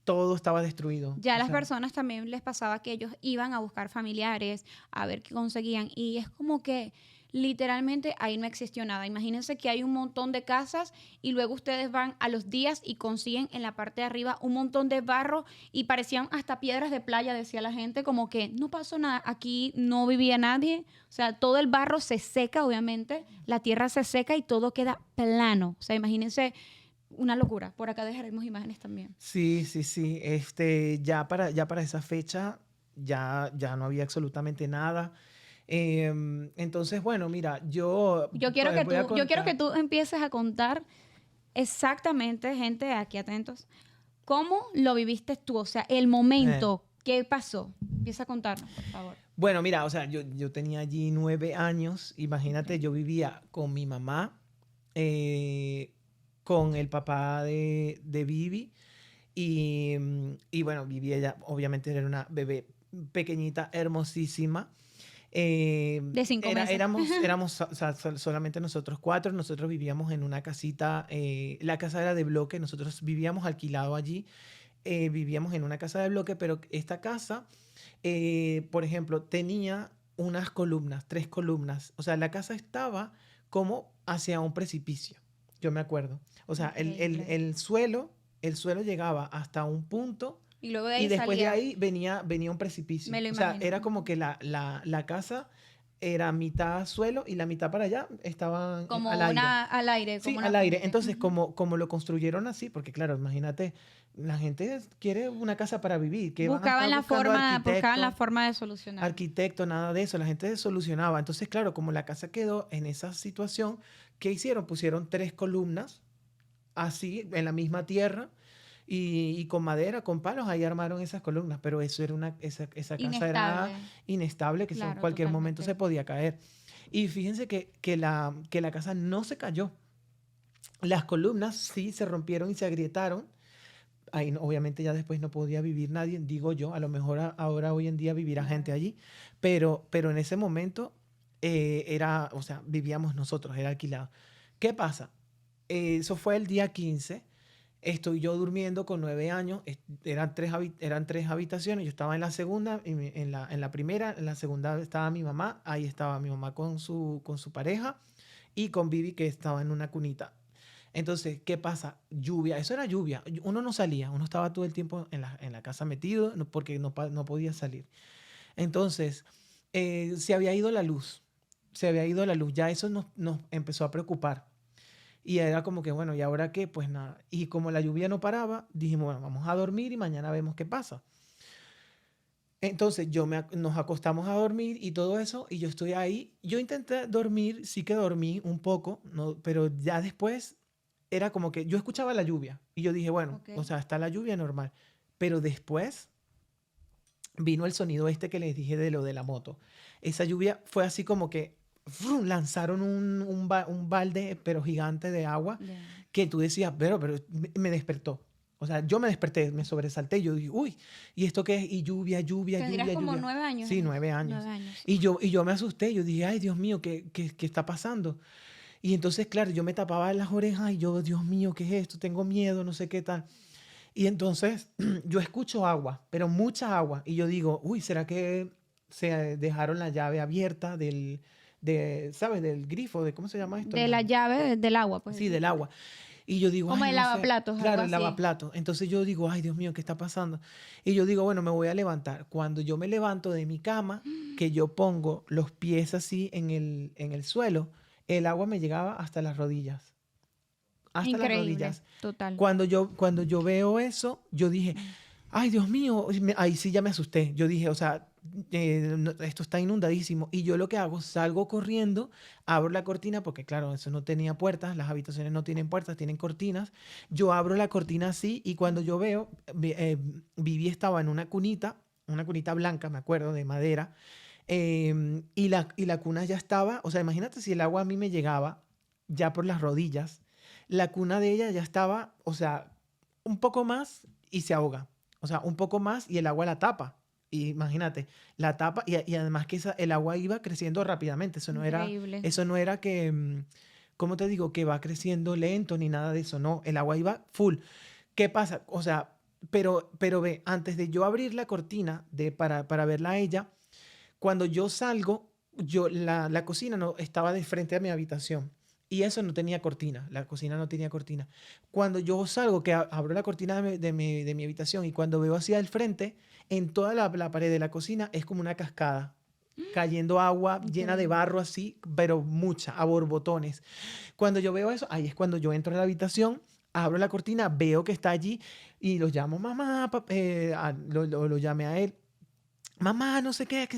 todo estaba destruido.
Ya a
O
las
sea,
personas también les pasaba que ellos iban a buscar familiares, a ver qué conseguían. Y es como que literalmente ahí no existió nada. Imagínense que hay un montón de casas y luego ustedes van a los días y consiguen en la parte de arriba un montón de barro y parecían hasta piedras de playa, decía la gente, como que no pasó nada, aquí no vivía nadie. O sea, todo el barro se seca, obviamente, la tierra se seca y todo queda plano. O sea, imagínense una locura. Por acá dejaremos imágenes también.
sí, sí, sí. Ya para esa fecha ya no había absolutamente nada. Entonces, bueno, mira, yo voy a
Yo quiero que
contar.
tú empieces a contar exactamente, gente, aquí atentos, cómo lo viviste tú, o sea, el
eh,
momento, qué pasó. Empieza a contarnos, por favor.
Bueno, mira, o sea, yo tenía allí 9 años. Imagínate,
Okay.
yo vivía con mi mamá, eh, con el papá de Vivi. Y bueno, vivía ella, obviamente era una bebé pequeñita, hermosísima.
De 5 meses.
O sea, solamente nosotros cuatro. Nosotros vivíamos en una casita, la casa era de bloque, nosotros vivíamos alquilado allí. Vivíamos en una casa de bloque, pero esta casa, por ejemplo, tenía unas columnas, 3 columnas. O sea, la casa estaba como hacia un precipicio, yo me acuerdo. O sea,
Increíble.
el suelo llegaba hasta un punto
Y luego de
y
ahí
después de
salía,
ahí venía un precipicio.
me lo
O sea,
imagino.
era como
Ujú.
que la casa era mitad suelo y la mitad para allá estaban al
Como
aire.
una al aire,
Sí,
como una
al aire.
fuente.
Entonces,
Ujú.
como lo construyeron así, porque claro, imagínate, la gente quiere una casa para vivir, que van a estar buscando
Buscaban la forma de solucionar.
arquitecto, nada de eso, la gente solucionaba. Entonces, claro, como la casa quedó en esa situación, ¿qué hicieron? Pusieron 3 columnas así, en la misma tierra, y con madera, con palos, ahí armaron esas columnas, pero eso era esa casa era
Inestable.
inestable, que en
Claro,
cualquier momento se
totalmente.
podía caer. Y fíjense que la casa no se cayó. Las columnas sí se rompieron y se agrietaron. Ahí obviamente ya después no podía vivir nadie, digo yo, a lo mejor ahora hoy en día vivirá gente
Claro.
allí, pero en ese momento o sea, vivíamos nosotros, era alquilado. ¿Qué pasa? Eso fue el día 15. Estoy yo durmiendo con 9 años. Eran tres habitaciones. Yo estaba en la segunda, en la primera, en la segunda estaba mi mamá. Ahí estaba mi mamá con su pareja y con Vivi que estaba en una cunita. Entonces, ¿qué pasa? Lluvia, eso era lluvia. Uno no salía, uno estaba todo el tiempo en la casa metido porque no podía salir. Entonces, se había ido la luz, se había ido la luz. Ya eso nos empezó a preocupar. Y era como que, bueno, ¿y ahora qué? Pues nada. Y como la lluvia no paraba, dijimos, bueno, vamos a dormir y mañana vemos qué pasa. Entonces nos acostamos a dormir y todo eso, y yo estoy ahí. Yo intenté dormir, sí que dormí un poco, ¿no? Pero ya después era como que yo escuchaba la lluvia y yo dije, bueno,
Ok.
o sea, está la lluvia normal. Pero después vino el sonido este que les dije de lo de la moto. Esa lluvia fue así como que ¡frum! Lanzaron un balde, pero gigante de agua,
Ya.
que tú decías, pero me despertó. O sea, yo me desperté, me sobresalté. Yo dije, uy, ¿y esto qué es? Y lluvia, lluvia,
Tendrías
lluvia,
como
lluvia.
9 años.
Sí,
en
9
eso.
años.
9 años.
Y yo me asusté. Yo dije, ay, Dios mío, ¿qué está pasando? Y entonces, claro, yo me tapaba las orejas y yo, Dios mío, ¿qué es esto? Tengo miedo, no sé qué tal. Y entonces yo escucho agua, pero mucha agua. Y yo digo, uy, ¿será que se dejaron la llave abierta ¿sabes? Del grifo, ¿cómo se llama esto?
De la llave del agua, pues.
Sí, del agua. Y yo digo,
Como
ay,
el
no sé.
lavaplatos, algo
Claro, el
así.
lavaplatos. Entonces yo digo, ay, Dios mío, ¿qué está pasando? Y yo digo, bueno, me voy a levantar. Cuando yo me levanto de mi cama, que yo pongo los pies así en el suelo, el agua me llegaba hasta las rodillas. Hasta las
Increíble,
rodillas.
total.
Cuando yo veo eso, yo dije, ay, Dios mío, ahí sí ya me asusté. Yo dije, o sea, esto está inundadísimo. Y yo lo que hago, salgo corriendo, abro la cortina, porque claro, eso no tenía puertas, las habitaciones no tienen puertas, tienen cortinas. Yo abro la cortina así y cuando yo veo, Vivi estaba en una cunita blanca, me acuerdo, de madera, y la cuna ya estaba, o sea, imagínate si el agua a mí me llegaba ya por las rodillas, la cuna de ella ya estaba, o sea, un poco más y se ahoga. O sea, un poco más y el agua la tapa. Y imagínate, la tapa y además que el agua iba creciendo rápidamente.
Increíble.
Eso no era que, ¿cómo te digo? Que va creciendo lento ni nada de eso. No, el agua iba full. ¿Qué pasa? O sea, pero ve, antes de yo abrir la cortina para verla a ella, cuando yo salgo, la cocina no estaba de frente a mi habitación. Y eso no tenía cortina, la cocina no tenía cortina. Cuando yo salgo, que abro la cortina de mi habitación y cuando veo hacia el frente, en toda la pared de la cocina es como una cascada, cayendo agua llena de
Increíble.
barro así, pero mucha, a borbotones. Cuando yo veo eso, ahí es cuando yo entro a la habitación, abro la cortina, veo que está allí y lo llamo mamá, lo llamé a él. Mamá, no sé qué,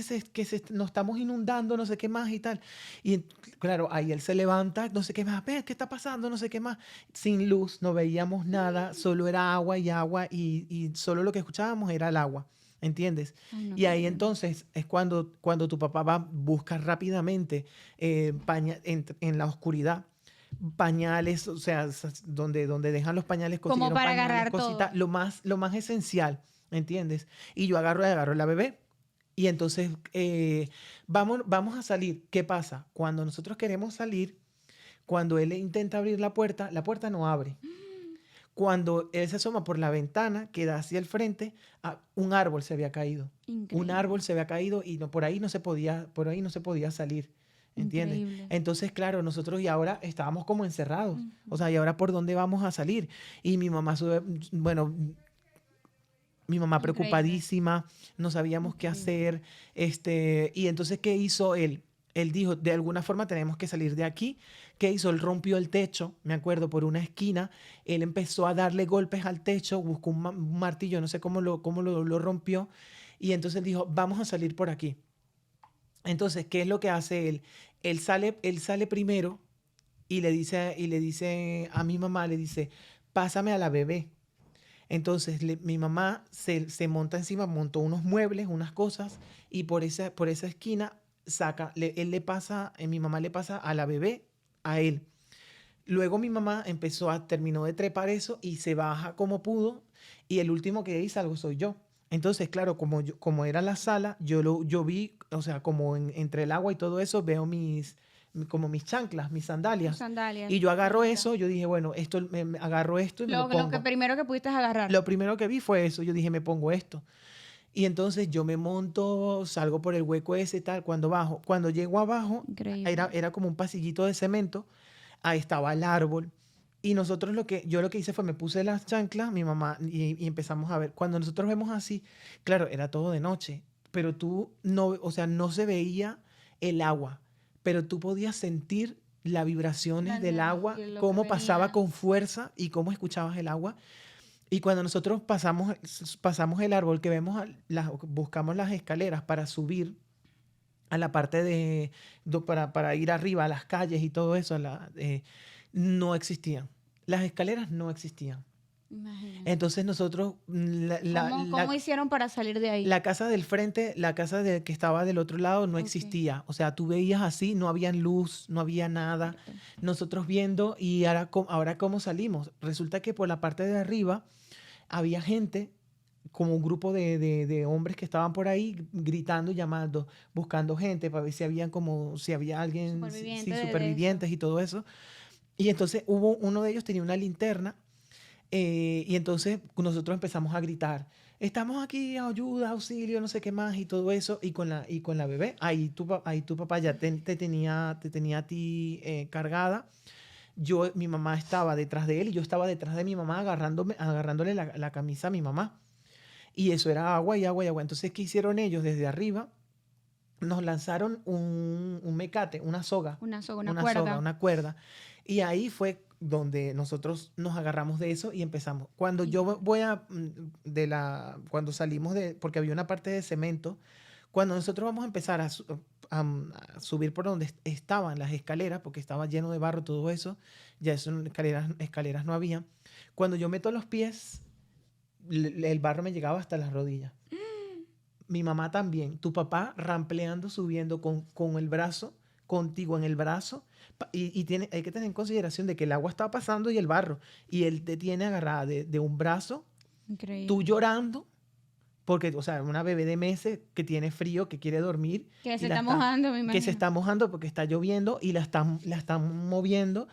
nos estamos inundando, no sé qué más y tal. Y claro, ahí él se levanta, no sé qué más, ¿qué está pasando? No sé qué más. Sin luz, no veíamos nada, solo era agua y solo lo que escuchábamos era el agua, ¿entiendes?
Ay, no,
Y
qué
ahí
horrible.
entonces es cuando tu papá va, busca rápidamente en la oscuridad pañales, o sea, donde dejan los pañales,
Como
consiguieron
para
pañales,
agarrar
cositas,
todo.
lo más esencial, ¿entiendes? Y yo agarro a la bebé. Y entonces vamos a salir. ¿Qué pasa? Cuando nosotros queremos salir, cuando él intenta abrir la puerta no abre. Cuando él se asoma por la ventana que da hacia el frente, un árbol se había caído. Un árbol
Increíble.
se había caído y por ahí no se podía salir. ¿Entiendes?
Increíble.
Entonces, claro, nosotros y ahora estábamos como encerrados. O
Ujú.
sea, ¿y ahora por dónde vamos a salir? Y mi mamá bueno, mi mamá
Increíble.
preocupadísima, no sabíamos qué
Increíble.
hacer, y entonces, ¿qué hizo él? Él dijo, de alguna forma tenemos que salir de aquí. ¿Qué hizo? Él rompió el techo, me acuerdo, por una esquina. Él empezó a darle golpes al techo, buscó un martillo, no sé cómo lo rompió. Y entonces él dijo, vamos a salir por aquí. Entonces, ¿qué es lo que hace él? Él sale primero y le dice a mi mamá, le dice, pásame a la bebé. Entonces mi mamá se monta encima, montó unos muebles, unas cosas, y por esa esquina mi mamá le pasa a la bebé a él. Luego mi mamá terminó de trepar eso y se baja como pudo, y el último que hizo algo soy yo. Entonces, claro, como era la sala, yo vi, o sea, como entre el agua y todo eso, veo como mis chanclas, mis
Tus
sandalias.
sandalias.
Y yo agarro
Bonita.
eso, yo dije, bueno, agarro esto y me lo
Lo que
pongo.
primero que pudiste agarrar.
Lo primero que vi fue eso. Yo dije, me pongo esto. Y entonces yo me monto, salgo por el hueco ese tal, cuando bajo. Cuando llego abajo,
Increíble.
era como un pasillito de cemento, ahí estaba el árbol. Y nosotros yo lo que hice fue me puse las chanclas, mi mamá, y empezamos a ver. Cuando nosotros vemos así, claro, era todo de noche, pero tú no, o sea, no se veía el agua, pero tú podías sentir las vibraciones del agua,
energía, lo que
cómo pasaba
venía.
con fuerza y cómo escuchabas el agua. Y cuando nosotros pasamos el árbol, que vemos, buscamos las escaleras para subir a la parte para ir arriba a las calles y todo eso, no existían. Las escaleras no existían.
Imagínate.
Entonces nosotros,
¿Cómo hicieron para salir de ahí?
la casa del frente, que estaba del otro lado no
Ok.
existía. O sea, tú veías así, no había luz, no había nada. Nosotros viendo y ahora ¿cómo salimos? Resulta que por la parte de arriba había gente, como un grupo de hombres que estaban por ahí gritando, llamando, buscando gente para ver si había alguien,
Superviviente de
supervivientes y todo eso. Y entonces uno de ellos tenía una linterna y entonces nosotros empezamos a gritar, estamos aquí, ayuda, auxilio, no sé qué más y todo eso. Y con la bebé, ahí tu papá ya te tenía a ti cargada. Mi mamá estaba detrás de él y yo estaba detrás de mi mamá agarrándole la camisa a mi mamá. Y eso era agua y agua y agua. Entonces, ¿qué hicieron ellos desde arriba? Nos lanzaron un mecate, una soga.
Una soga, una
Una
cuerda.
soga, una cuerda. Y ahí fue donde nosotros nos agarramos de eso y empezamos. Cuando yo cuando salimos porque había una parte de cemento, cuando nosotros vamos a empezar a subir por donde estaban las escaleras, porque estaba lleno de barro todo eso, ya escaleras no había. Cuando yo meto los pies, el barro me llegaba hasta las rodillas. Mi mamá también. Tu papá rampleando, subiendo con el brazo, contigo en el brazo. Hay que tener en consideración de que el agua está pasando y el barro. Y él te tiene agarrada de un brazo,
Increíble.
tú llorando, porque, o sea, una bebé de meses que tiene frío, que quiere dormir.
Que
y
se
la
está mojando, me
Que se
imagino.
está mojando porque está lloviendo y la están moviendo.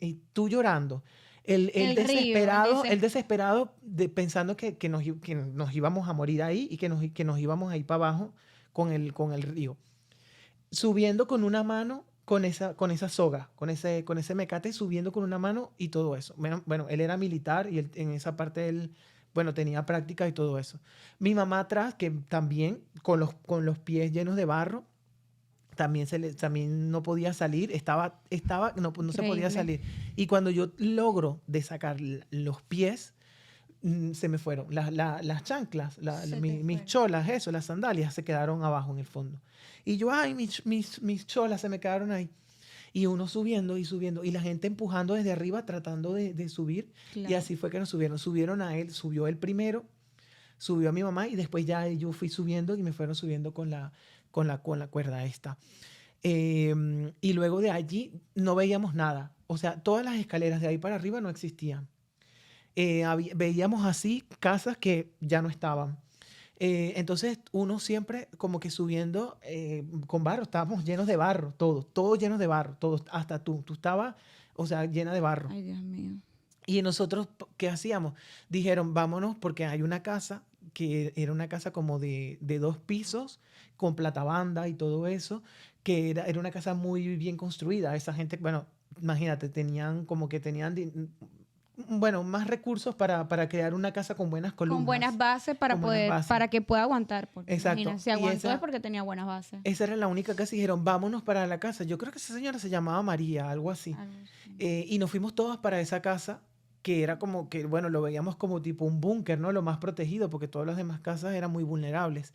Y tú llorando.
El río,
El desesperado pensando que nos íbamos a morir ahí y que nos íbamos a ir para abajo con el río. Subiendo con una mano, con esa soga, con ese mecate, subiendo con una mano y todo eso. Bueno, él era militar y en esa parte él, bueno, tenía práctica y todo eso. Mi mamá atrás, que también con los pies llenos de barro, también no podía salir, no se podía
Increíble.
salir. Y cuando yo logro de sacar los pies, se me fueron. Las chanclas,
Se te
mis
fueron.
cholas, las sandalias se quedaron abajo en el fondo. Y yo, ay, mis cholas se me quedaron ahí. Y uno subiendo y subiendo, y la gente empujando desde arriba tratando de subir.
Claro.
Y así fue que nos subieron. Subieron a él, subió él primero, subió a mi mamá y después ya yo fui subiendo y me fueron subiendo con la cuerda esta. Y luego de allí no veíamos nada. O sea, todas las escaleras de ahí para arriba no existían. Veíamos así casas que ya no estaban. Entonces uno siempre como que subiendo con barro, estábamos llenos de barro, todos llenos de barro, todos, hasta tú estabas, o sea, llena de barro.
Ay, Dios mío.
Y nosotros, ¿qué hacíamos? Dijeron, vámonos porque hay una casa que era una casa como de 2 pisos, con platabanda y todo eso, que era una casa muy bien construida. Esa gente, bueno, imagínate, tenían bueno, más recursos para crear una casa con buenas columnas.
Con buenas bases para
Con buenas
poder,
bases.
para que pueda aguantar. Porque
Exacto.
imagina, si
Y
aguantó es porque tenía buenas bases.
Esa era la única casa y dijeron, vámonos para la casa. Yo creo que esa señora se llamaba María, algo así.
Algo así.
Y nos fuimos todas para esa casa, que era como que, bueno, lo veíamos como tipo un búnker, ¿no? Lo más protegido, porque todas las demás casas eran muy vulnerables.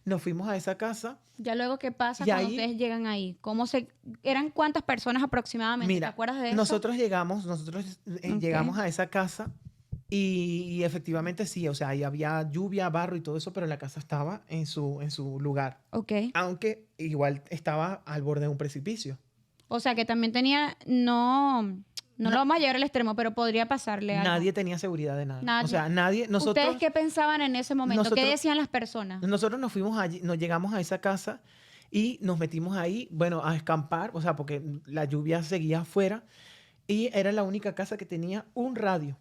Nos fuimos a esa casa.
Ya luego, ¿qué pasa
Y
cuando
ahí-
ustedes llegan ahí? ¿Eran cuántas personas aproximadamente?
Mira,
¿Te acuerdas de eso?
nosotros llegamos
Ok.
llegamos a esa casa y efectivamente sí, o sea, ahí había lluvia, barro y todo eso, pero la casa estaba en su lugar.
Ok.
Aunque igual estaba al borde de un precipicio.
O sea, que también tenía, no lo vamos a llevar al extremo, pero podría pasarle algo.
Nadie tenía seguridad de nada.
Nadie.
O sea, nadie.
¿Ustedes qué pensaban en ese momento? ¿Qué
nosotros-
decían las personas?
Nosotros nos fuimos allí, nos llegamos a esa casa y nos metimos ahí, bueno, a escampar, o sea, porque la lluvia seguía afuera y era la única casa que tenía un radio,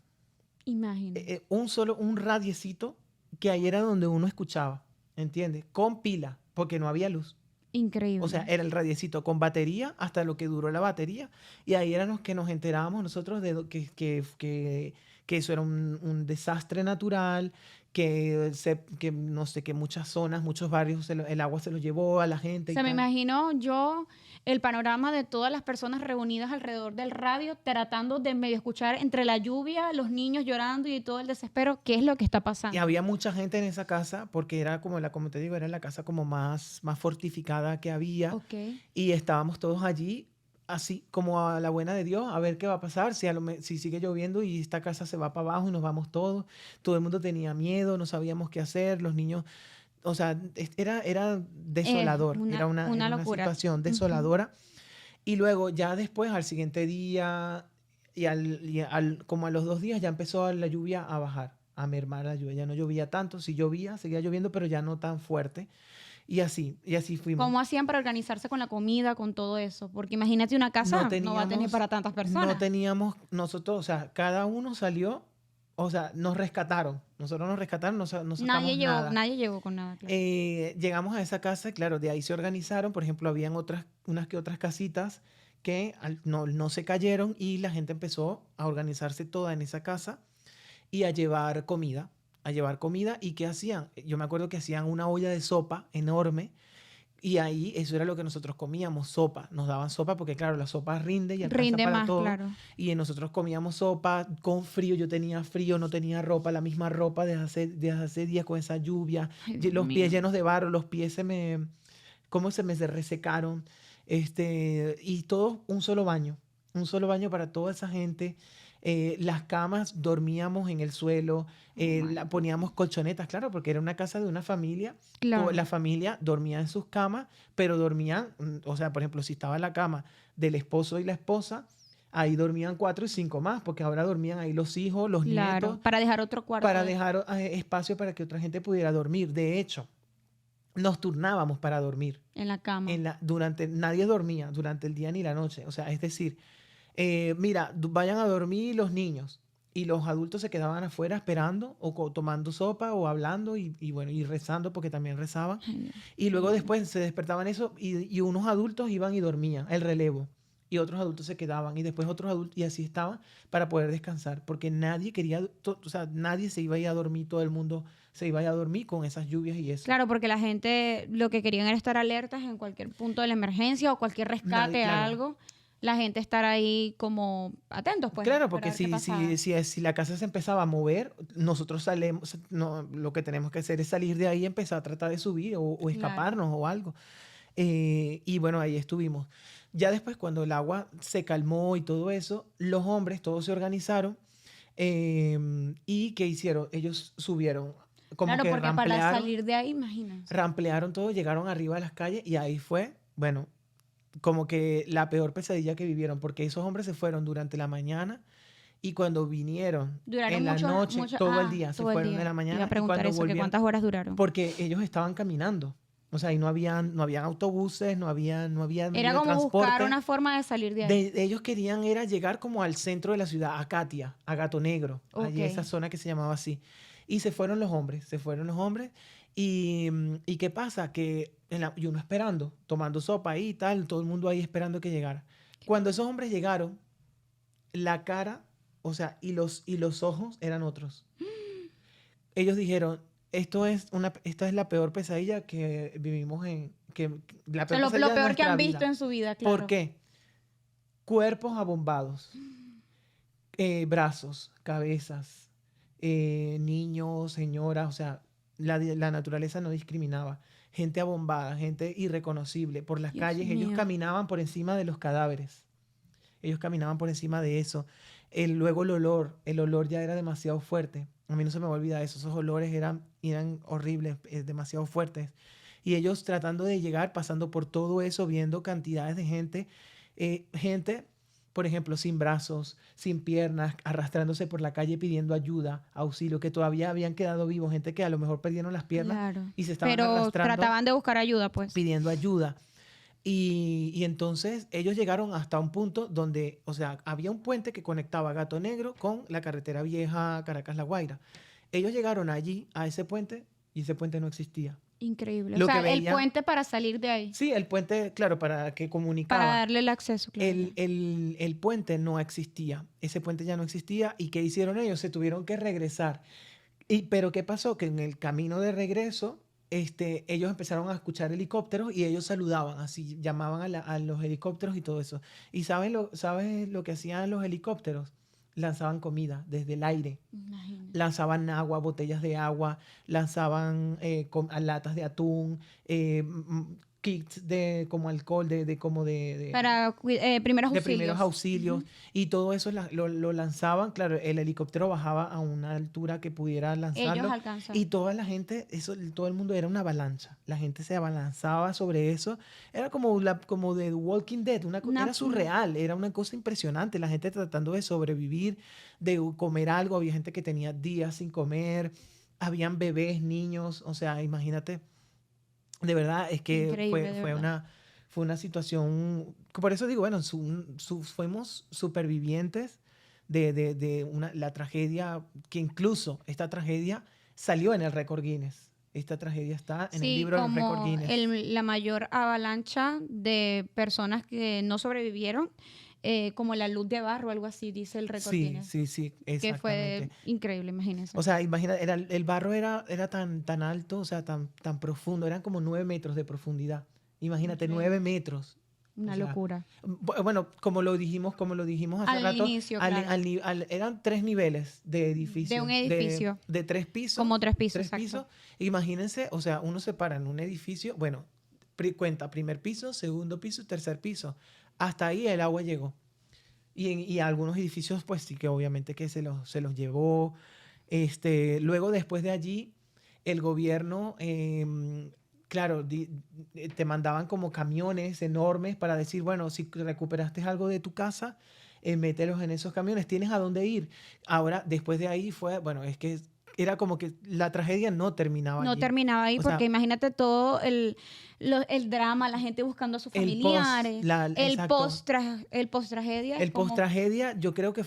Imagínate.
un radiecito que ahí era donde uno escuchaba, ¿entiendes? Con pila, porque no había luz.
Increíble.
O sea, era el radiecito con batería hasta lo que duró la batería. Y ahí era los que nos enterábamos nosotros de que eso era un desastre natural, que no sé, que muchas zonas, muchos barrios, el agua se lo llevó a la gente y
Me
tal.
imagino yo el panorama de todas las personas reunidas alrededor del radio tratando de medio escuchar entre la lluvia, los niños llorando y todo el desespero, qué es lo que está
Y
pasando.
había mucha gente en esa casa porque era como te digo, era la casa como más fortificada que había.
Ok.
Y estábamos todos allí, así como a la buena de Dios, a ver qué va a pasar, si sigue lloviendo y esta casa se va para abajo y nos vamos todos. Todo el mundo tenía miedo, no sabíamos qué hacer, los niños, o sea, era desolador, era
Una
una
locura.
situación
Ujú.
desoladora. Y luego ya después, al siguiente día, como a los 2 días, ya empezó la lluvia a bajar, a mermar la lluvia. Ya no llovía tanto, sí llovía, seguía lloviendo, pero ya no tan fuerte. Y así fuimos.
¿Cómo hacían para organizarse con la comida, con todo eso? Porque imagínate una casa, no va a tener para tantas
No
personas.
teníamos nosotros, o sea, cada uno salió, o sea, nos rescataron. Nosotros nos rescataron, no sacamos nada.
Nadie llegó con nada, claro.
Llegamos a esa casa, claro, de ahí se organizaron. Por ejemplo, habían unas que otras casitas que no se cayeron y la gente empezó a organizarse toda en esa casa y a llevar comida. ¿Y qué hacían? Yo me acuerdo que hacían una olla de sopa enorme y ahí eso era lo que nosotros comíamos, sopa. Nos daban sopa porque, claro, la sopa rinde y alcanza
Rinde
para
más,
todo.
claro.
Y nosotros comíamos sopa con frío. Yo tenía frío, no tenía ropa, la misma ropa desde hace días con esa lluvia.
Ay, Dios
Los
mío.
pies llenos de barro, los pies ¿cómo se me resecaron? Y todo un solo baño para toda esa gente. Las camas dormíamos en el suelo, poníamos colchonetas, claro, porque era una casa de una familia.
Claro.
La familia dormía en sus camas, pero dormían, o sea, por ejemplo, si estaba en la cama del esposo y la esposa, ahí dormían 4 y 5 más, porque ahora dormían ahí los hijos, los
Claro,
nietos,
para dejar otro cuarto.
para dejar espacio para que otra gente pudiera dormir. De hecho, nos turnábamos para dormir.
En la cama.
Nadie dormía durante el día ni la noche. O sea, es decir, mira, vayan a dormir los niños y los adultos se quedaban afuera esperando o tomando sopa o hablando y bueno, y rezando porque también rezaban.
Ay, Dios.
Y luego después se despertaban eso y unos adultos iban y dormían, el relevo. Y otros adultos se quedaban y después otros adultos y así estaban para poder descansar porque nadie quería, o sea, nadie se iba a ir a dormir, todo el mundo se iba a ir a dormir con esas lluvias y eso.
Claro, porque la gente lo que querían era estar alertas en cualquier punto de la emergencia o cualquier rescate,
Claro.
algo. La gente estar ahí como atentos, pues.
Claro,
para
porque
ver qué pasaba.
si la casa se empezaba a mover, nosotros salemos, no, lo que tenemos que hacer es salir de ahí y empezar a tratar de subir o escaparnos o algo. Y bueno, ahí estuvimos. Ya después, cuando el agua se calmó y todo eso, los hombres todos se organizaron y ¿qué hicieron? Ellos subieron, como
Claro,
que
porque para
ramplearon,
salir de ahí, imagínense.
ramplearon todo, llegaron arriba de las calles y ahí fue, bueno, como que la peor pesadilla que vivieron, porque esos hombres se fueron durante la mañana y cuando vinieron
Duraron
en la noche, todo el día, se
todo el
fueron
día.
de la
Iba
mañana
a
y
preguntar
cuando
eso, que
volvieron,
cuántas horas duraron.
porque ellos estaban caminando. O sea, y no habían autobuses, no había medio
Era
de
como
transporte.
buscar una forma de salir de ahí.
Ellos querían era llegar como al centro de la ciudad, a Katia, a Gato Negro, allí
Ok.
esa zona que se llamaba así. Y se fueron los hombres. ¿Y qué pasa? Y uno esperando, tomando sopa ahí y tal, todo el mundo ahí esperando que llegara. Cuando esos hombres llegaron, la cara, o sea, y los ojos eran otros. Ellos dijeron, esta es la peor pesadilla que vivimos la
O sea,
peor
lo
pesadilla de
peor que
nuestra
han visto
vida.
en su vida, claro.
¿Por qué? Cuerpos abombados, brazos, cabezas, niños, señoras, o sea, la naturaleza no discriminaba. Gente abombada, gente irreconocible por las
Dios
calles. Ellos
mío.
caminaban por encima de los cadáveres. Ellos caminaban por encima de eso. Luego el olor ya era demasiado fuerte. A mí no se me va a olvidar eso. Esos olores eran horribles, demasiado fuertes. Y ellos tratando de llegar, pasando por todo eso, viendo cantidades de gente, por ejemplo, sin brazos, sin piernas, arrastrándose por la calle pidiendo ayuda, auxilio, que todavía habían quedado vivos, gente que a lo mejor perdieron las piernas
Claro.
y se estaban
Pero
arrastrando
trataban de buscar ayuda, pues.
pidiendo ayuda. Y entonces ellos llegaron hasta un punto donde, o sea, había un puente que conectaba Gato Negro con la carretera vieja Caracas-La Guaira. Ellos llegaron allí, a ese puente, y ese puente no existía.
Increíble.
Lo
O sea,
que
el
veía-
puente para salir de ahí,
Sí, el puente, claro, para que
para
comunicaba.
darle el acceso, claro.
El puente no existía. Ese puente ya no existía. ¿Y qué hicieron ellos? Se tuvieron que regresar. Pero ¿qué pasó? Que en el camino de regreso, ellos empezaron a escuchar helicópteros y ellos saludaban, así llamaban a los helicópteros y todo eso. ¿Y sabes lo que hacían los helicópteros? Lanzaban comida desde el aire.
Imagínate.
Lanzaban agua, botellas de agua, lanzaban latas de atún, kits de como alcohol,
Para primeros
de primeros
auxilios.
auxilios, y todo eso lo lanzaban. Claro, el helicóptero bajaba a una altura que pudiera
Ellos
lanzarlo,
alcanzan.
y toda la gente, todo el mundo era una avalancha. La gente se abalanzaba sobre eso. Era como de Walking Dead, era surreal, era una cosa impresionante. La gente tratando de sobrevivir, de comer algo. Había gente que tenía días sin comer, habían bebés, niños, o sea, imagínate. De verdad, es que
Increíble, de verdad.
fue una situación, por eso digo, bueno, fuimos supervivientes de la tragedia, que incluso esta tragedia salió en el récord Guinness. Esta tragedia está en el
Sí,
libro del récord
como
Guinness.
la mayor avalancha de personas que no sobrevivieron, como la luz de barro, algo así, dice el récord
Sí,
Guinness.
sí, sí,
Que fue
exactamente.
increíble, imagínense.
O sea, imagina, el barro era tan alto, o sea, tan profundo, eran como 9 metros de profundidad. Imagínate,
Increíble.
9 metros.
Una
O sea,
locura.
bueno, como lo dijimos hace
Al
rato,
inicio, claro.
eran 3 niveles de edificio.
De un edificio.
De 3 pisos.
Como 3 pisos,
3
exacto.
pisos. Imagínense, o sea, uno se para en un edificio, bueno, cuenta primer piso, segundo piso, tercer piso. Hasta ahí el agua llegó. Y algunos edificios, pues sí que obviamente que se los llevó. Luego, después de allí, el gobierno, claro, te mandaban como camiones enormes para decir, bueno, si recuperaste algo de tu casa, mételos en esos camiones, tienes a dónde ir. Ahora, después de ahí fue, bueno, es que era como que la tragedia no terminaba
No
allí.
terminaba ahí
O
porque
sea,
imagínate todo el drama, la gente buscando a sus
el post,
familiares,
exacto.
el post tragedia es
El
como
post-tragedia, yo creo que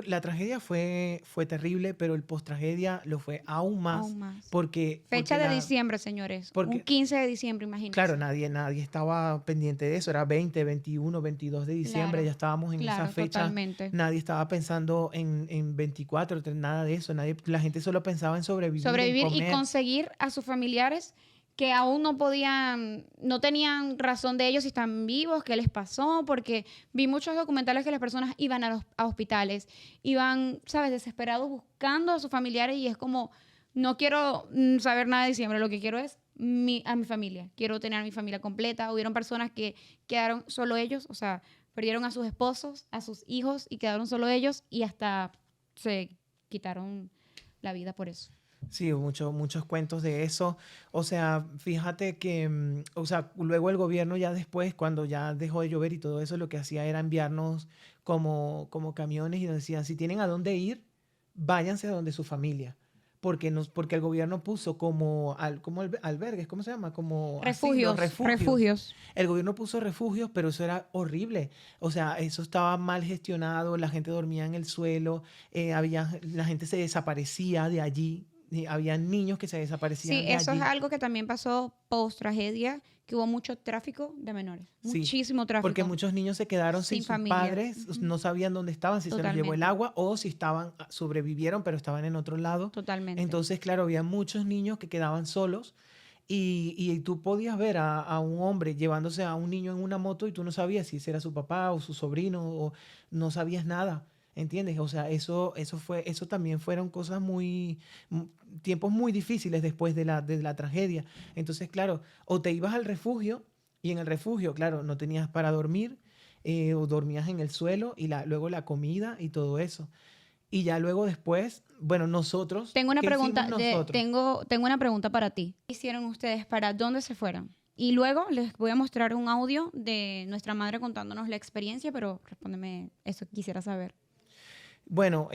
la tragedia fue terrible, pero el post-tragedia lo fue aún más,
aún más.
porque
Fecha de diciembre, señores. Un
porque,
15 de diciembre, imagínense.
claro, nadie estaba pendiente de eso, era 20, 21, 22 de diciembre,
Claro,
ya estábamos en esa
claro,
fecha,
totalmente.
nadie estaba pensando en 24, nada de eso, la gente solo pensaba en sobrevivir, en
Sobrevivir y
comer.
conseguir a sus familiares que aún no podían, no tenían razón de ellos si están vivos, qué les pasó, porque vi muchos documentales que las personas iban a hospitales, iban, ¿sabes?, desesperados buscando a sus familiares y es como, no quiero saber nada de diciembre, lo que quiero es a mi familia, quiero tener a mi familia completa. Hubieron personas que quedaron solo ellos, o sea, perdieron a sus esposos, a sus hijos y quedaron solo ellos y hasta se quitaron la vida por eso.
Sí, muchos cuentos de eso. O sea, fíjate que, o sea, luego el gobierno ya después, cuando ya dejó de llover y todo eso, lo que hacía era enviarnos como camiones y nos decían, si tienen a dónde ir, váyanse a donde su familia. Porque el gobierno puso como albergues, ¿cómo se llama? Como asilos,
Refugios.
El gobierno puso refugios, pero eso era horrible. O sea, eso estaba mal gestionado, la gente dormía en el suelo, la gente se desaparecía de allí. Había niños que se desaparecían
Sí,
de
eso es
allí.
algo que también pasó post tragedia, que hubo mucho tráfico de menores.
Sí,
Muchísimo tráfico.
porque muchos niños se quedaron sin
Sin
sus
familia.
padres, no sabían dónde estaban, si se los llevó el
Totalmente.
agua o si sobrevivieron, pero estaban en otro lado.
Totalmente.
Entonces, claro, había muchos niños que quedaban solos y tú podías ver a un hombre llevándose a un niño en una moto y tú no sabías si ese era su papá o su sobrino o no sabías nada. ¿Entiendes? O sea, eso también fueron cosas tiempos muy difíciles después de la tragedia. Entonces, claro, o te ibas al refugio y en el refugio, claro, no tenías para dormir, o dormías en el suelo y luego la comida y todo eso. Y ya luego después, bueno, nosotros,
Tengo una
¿qué
pregunta,
hicimos nosotros?
tengo una pregunta para ti. ¿Qué hicieron ustedes? ¿Para dónde se fueron? Y luego les voy a mostrar un audio de nuestra madre contándonos la experiencia, pero respóndeme eso, quisiera saber.
Bueno,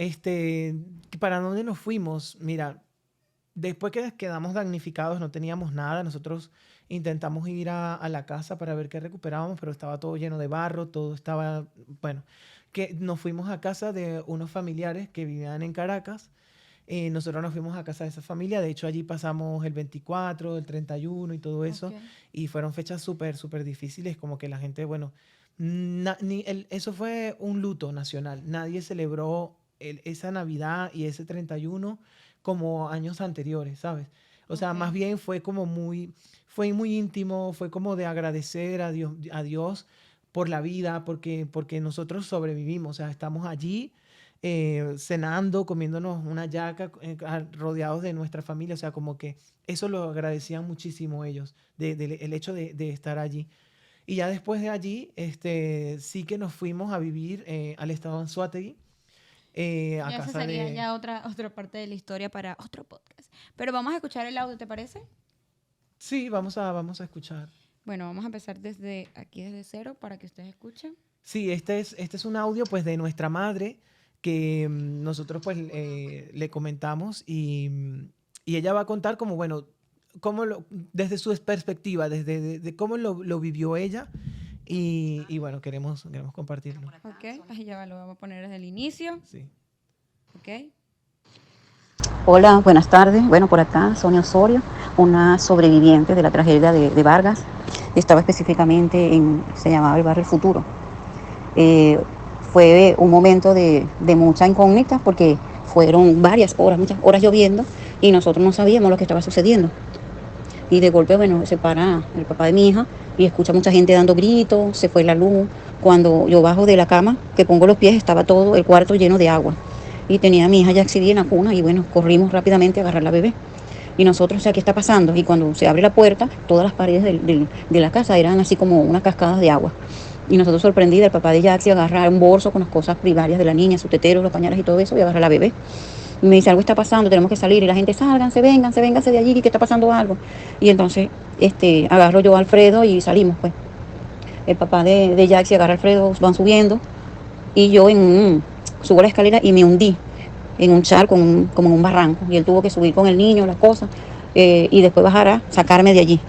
¿para dónde nos fuimos? Mira, después que quedamos damnificados, no teníamos nada. Nosotros intentamos ir a la casa para ver qué recuperábamos, pero estaba todo lleno de barro, todo estaba, bueno, que nos fuimos a casa de unos familiares que vivían en Caracas nosotros nos fuimos a casa de esa familia. De hecho, allí pasamos el 24, el 31 y todo eso.
Ok.
Y fueron fechas súper, súper difíciles, como que la gente, bueno, eso fue un luto nacional. Nadie celebró esa Navidad y ese 31 como años anteriores, ¿sabes? O sea,
Ok.
más bien fue muy íntimo, fue como de agradecer a Dios por la vida, porque nosotros sobrevivimos, o sea, estamos allí cenando, comiéndonos una yaca, rodeados de nuestra familia, o sea, como que eso lo agradecían muchísimo ellos, el hecho de estar allí. Y ya después de allí, sí que nos fuimos a vivir al estado de Anzoátegui, a
Ya esa
casa
sería
de...
ya otra parte de la historia para otro podcast. Pero vamos a escuchar el audio, ¿te parece?
Sí, vamos a escuchar.
Bueno, vamos a empezar desde aquí, desde cero, para que ustedes escuchen.
Sí, este es un audio pues de nuestra madre que nosotros pues le comentamos y ella va a contar como, bueno, desde su perspectiva, desde de cómo lo vivió ella y bueno, queremos compartirlo.
Ok, ahí ya va, lo vamos a poner desde el inicio.
Sí.
Ok.
Hola, buenas tardes. Bueno, por acá, Sonia Osorio, una sobreviviente de la tragedia de Vargas. Estaba específicamente se llamaba el barrio El Futuro. Eh, Fue un momento de mucha incógnita porque fueron varias horas, muchas horas lloviendo y nosotros no sabíamos lo que estaba sucediendo. Y de golpe, bueno, se para el papá de mi hija y escucha mucha gente dando gritos, se fue la luz. Cuando yo bajo de la cama, que pongo los pies, estaba todo el cuarto lleno de agua. Y tenía a mi hija ya exhibida en la cuna y bueno, corrimos rápidamente a agarrar a la bebé. Y nosotros, o sea, ¿qué está pasando? Y cuando se abre la puerta, todas las paredes de la casa eran así como unas cascadas de agua. Y nosotros sorprendidos, el papá de Jaxi agarra un bolso con las cosas primarias de la niña, sus teteros, los pañales y todo eso, y agarra a la bebé. Y me dice, algo está pasando, tenemos que salir. Y la gente, sálganse, vénganse de allí, que está pasando algo. Y entonces agarro yo a Alfredo y salimos, pues. El papá de Jaxi agarra a Alfredo, van subiendo. Y yo subo la escalera y me hundí en un charco, como en un barranco. Y él tuvo que subir con el niño, las cosas, y después bajar a sacarme de allí.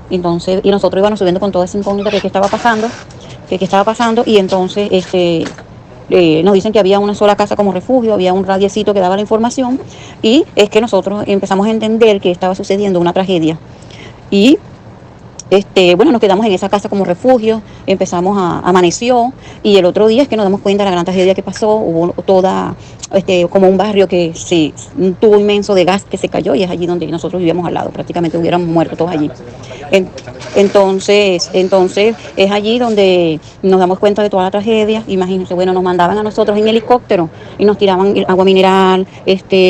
Entonces, y nosotros íbamos subiendo con toda esa incógnita que qué estaba pasando, y entonces nos dicen que había una sola casa como refugio, había un radiecito que daba la información, y es que nosotros empezamos a entender que estaba sucediendo una tragedia. Y bueno, nos quedamos en esa casa como refugio, amaneció, y el otro día es que nos damos cuenta de la gran tragedia que pasó. Hubo como un barrio un tubo inmenso de gas que se cayó, y es allí donde nosotros vivíamos al lado, prácticamente hubiéramos muerto todos allí. Entonces es allí donde nos damos cuenta de toda la tragedia. Imagínense, bueno, nos mandaban a nosotros en helicóptero y nos tiraban agua mineral,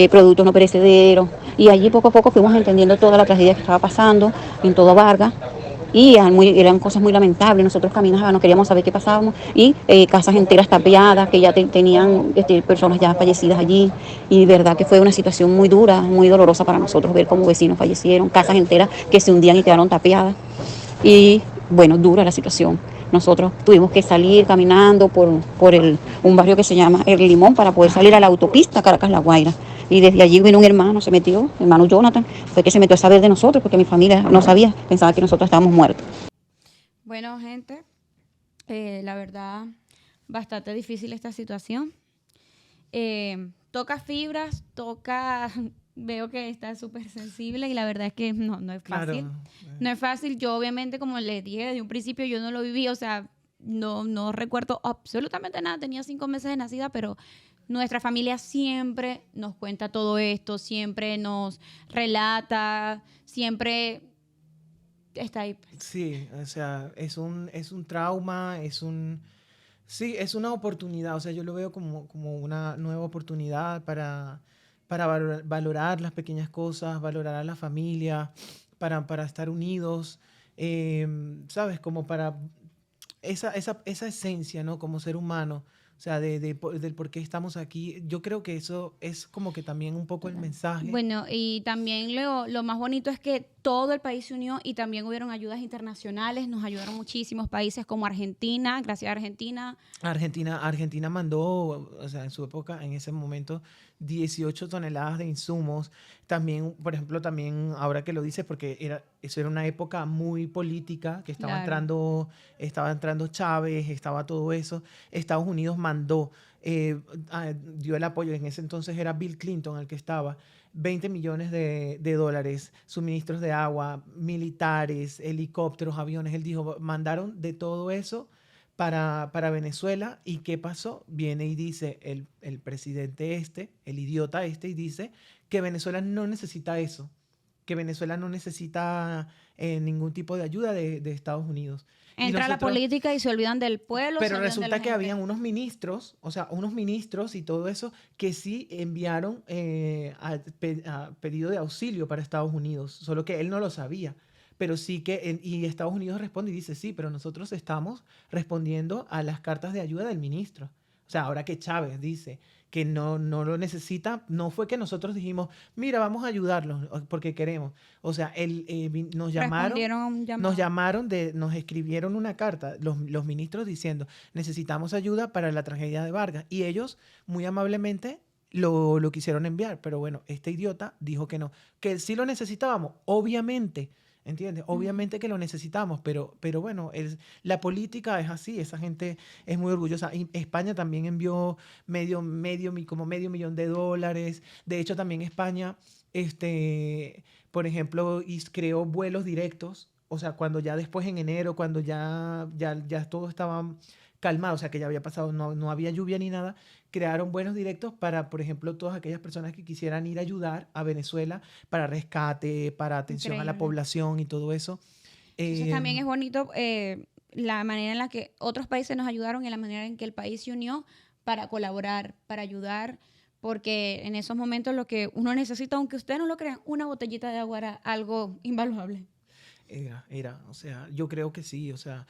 productos no perecederos, y allí poco a poco fuimos entendiendo toda la tragedia que estaba pasando en todo Vargas. Y eran cosas muy lamentables. Nosotros caminábamos, queríamos saber qué pasábamos, y casas enteras tapiadas que ya tenían personas ya fallecidas allí, y de verdad que fue una situación muy dura, muy dolorosa para nosotros ver cómo vecinos fallecieron, casas enteras que se hundían y quedaron tapiadas, y bueno, dura la situación. Nosotros tuvimos que salir caminando por un barrio que se llama El Limón para poder salir a la autopista Caracas-La Guaira. Y desde allí vino un hermano, se metió, hermano Jonathan, fue que se metió a saber de nosotros, porque mi familia no sabía, pensaba que nosotros estábamos muertos.
Bueno, gente, la verdad, bastante difícil esta situación. Toca fibras, veo que está súper sensible y la verdad es que no es fácil.
Claro.
No es fácil. Yo obviamente, como les dije desde un principio, yo no lo viví, o sea, no recuerdo absolutamente nada. Tenía 5 meses de nacida, pero nuestra familia siempre nos cuenta todo esto, siempre nos relata, siempre está ahí.
Sí, o sea, es un trauma, sí, es una oportunidad, o sea, yo lo veo como una nueva oportunidad para valorar las pequeñas cosas, valorar a la familia, para estar unidos, ¿sabes? Como para esa esencia, ¿no? Como ser humano, o sea, del por qué estamos aquí. Yo creo que eso es como que también un poco el mensaje.
Bueno, y también lo más bonito es que todo el país se unió y también hubieron ayudas internacionales, nos ayudaron muchísimos países como Argentina, gracias a Argentina.
Argentina mandó, o sea, en su época, en ese momento, 18 toneladas de insumos. También, por ejemplo, también ahora que lo dices, porque eso era una época muy política, que estaba
Claro.
entrando Chávez, estaba todo eso. Estados Unidos mandó, dio el apoyo, en ese entonces era Bill Clinton el que estaba, 20 millones de dólares, suministros de agua, militares, helicópteros, aviones. Él dijo, mandaron de todo eso para Venezuela. ¿Y qué pasó? Viene y dice el presidente el idiota y dice que Venezuela no necesita eso, que Venezuela no necesita ningún tipo de ayuda de Estados Unidos. Y
Entra la
nosotros,
política y se olvidan del pueblo. se
pero
olvidan de
resulta
la
que
gente.
habían unos ministros, o sea, unos ministros y todo eso, que sí enviaron a pedido de auxilio para Estados Unidos, solo que él no lo sabía. Pero sí que, y Estados Unidos responde y dice, sí, pero nosotros estamos respondiendo a las cartas de ayuda del ministro. O sea, ahora que Chávez dice que no lo necesita, no fue que nosotros dijimos, mira, vamos a ayudarlos porque queremos. O sea, nos
Respondieron a un llamado.
nos escribieron una carta, los ministros diciendo, necesitamos ayuda para la tragedia de Vargas. Y ellos, muy amablemente, lo quisieron enviar. Pero bueno, este idiota dijo que no, que sí lo necesitábamos, obviamente. ¿Entiendes? Obviamente que lo necesitamos, pero bueno, la política es así, esa gente es muy orgullosa. Y España también envió como medio millón de dólares. De hecho, también España, por ejemplo, creó vuelos directos. O sea, cuando ya después en enero, cuando ya todo estaba calmado, o sea, que ya había pasado, no había lluvia ni nada, crearon vuelos directos para, por ejemplo, todas aquellas personas que quisieran ir a ayudar a Venezuela para rescate, para atención a la
Increíble.
población y todo eso.
Entonces también
Eh,
es bonito la manera en la que otros países nos ayudaron y la manera en que el país se unió para colaborar, para ayudar, porque en esos momentos lo que uno necesita, aunque ustedes no lo crean, una botellita de agua era algo invaluable.
o sea, yo creo que sí, o sea,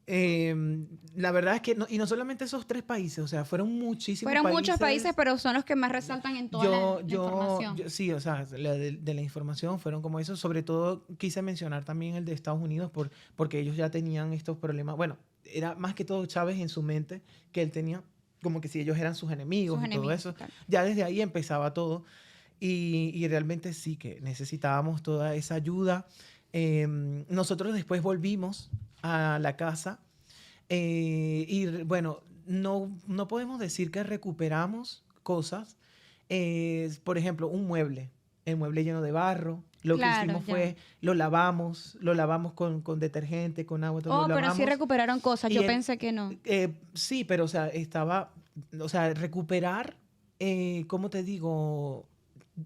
la verdad es que, y no solamente esos 3 países, o sea, fueron muchísimos
Fueron
países.
muchos países, pero son los que más resaltan en toda la información.
Sí, o sea, de la información fueron como eso. Sobre todo quise mencionar también el de Estados Unidos porque ellos ya tenían estos problemas. Bueno, era más que todo Chávez en su mente, que él tenía como que si ellos eran sus enemigos
Sus
y todo
enemigos,
eso.
claro.
Ya desde ahí empezaba todo. Y realmente sí que necesitábamos toda esa ayuda. Nosotros después volvimos a la casa. Bueno, no podemos decir que recuperamos cosas. Por ejemplo, el mueble lleno de barro. Lo que
Claro,
hicimos
ya.
fue, lo lavamos con detergente, con agua, todo
Oh,
lo
pero
lavamos.
sí recuperaron cosas.
Y
Yo
el-
pensé que no.
Sí, pero o sea, recuperar, ¿cómo te digo?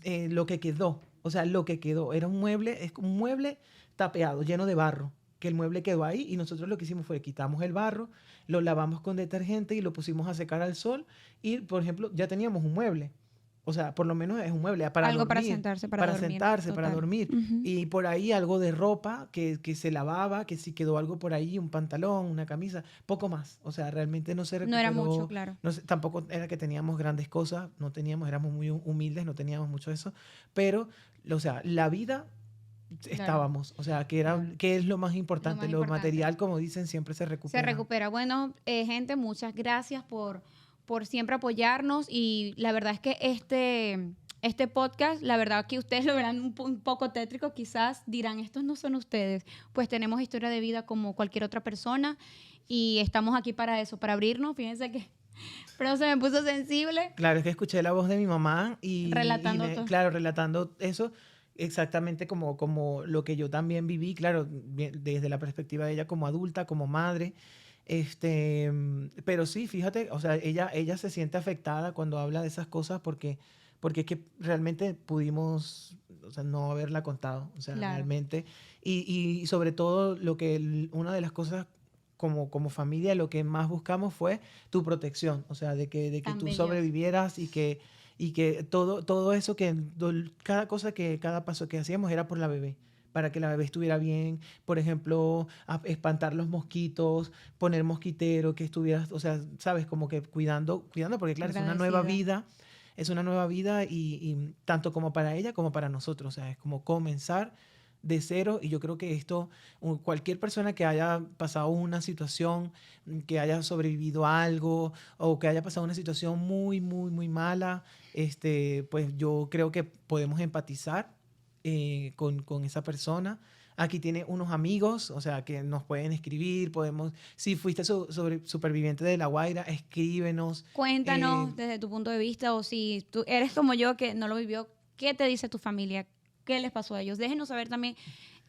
Lo que quedó. O sea, lo que quedó. Era un mueble, es un mueble tapeado, lleno de barro. Que el mueble quedó ahí y nosotros lo que hicimos fue quitamos el barro, lo lavamos con detergente y lo pusimos a secar al sol y, por ejemplo, ya teníamos un mueble. O sea, por lo menos es un mueble para
Algo para
dormir,
sentarse, para dormir,
sentarse, para
total.
dormir.
Ujú.
Y por ahí algo de ropa que se lavaba, que si quedó algo por ahí, un pantalón, una camisa, poco más. O sea, realmente no se
No era
recuperó.
mucho, claro.
Tampoco era que teníamos grandes cosas, no teníamos, éramos muy humildes, no teníamos mucho de eso. Pero, o sea, la vida estábamos. O sea,
Claro.
que es lo más importante.
más
Lo
importante.
material, como dicen, siempre se recupera.
Se recupera. Bueno, gente, muchas gracias por siempre apoyarnos y la verdad es que este podcast, la verdad que ustedes lo verán un poco tétrico, quizás dirán, estos no son ustedes. Pues tenemos historia de vida como cualquier otra persona y estamos aquí para eso, para abrirnos. Fíjense que pero se me puso sensible.
Claro, es que escuché la voz de mi mamá
Relatando todo.
claro, relatando eso exactamente como lo que yo también viví, claro, desde la perspectiva de ella como adulta, como madre. Pero sí, fíjate, o sea, ella se siente afectada cuando habla de esas cosas porque es que realmente pudimos, o sea, no haberla contado, o sea,
Claro.
realmente. Y sobre todo una de las cosas como familia, lo que más buscamos fue tu protección, o sea, de que
Tan
tú
bellos.
sobrevivieras y que todo eso, cada cosa cada paso que hacíamos era por la bebé, para que la bebé estuviera bien, por ejemplo, espantar los mosquitos, poner mosquitero, que estuvieras, o sea, sabes, como que cuidando, porque claro, es una nueva vida y tanto como para ella como para nosotros, o sea, es como comenzar de cero y yo creo que cualquier persona que haya pasado una situación, que haya sobrevivido a algo o que haya pasado una situación muy, muy, muy mala, pues yo creo que podemos empatizar con esa persona, Aquí tiene unos amigos, o sea, que nos pueden escribir, podemos, si fuiste superviviente de La Guaira, escríbenos.
Cuéntanos desde tu punto de vista, o si tú eres como yo que no lo vivió, ¿qué te dice tu familia? ¿Qué les pasó a ellos? Déjenos saber también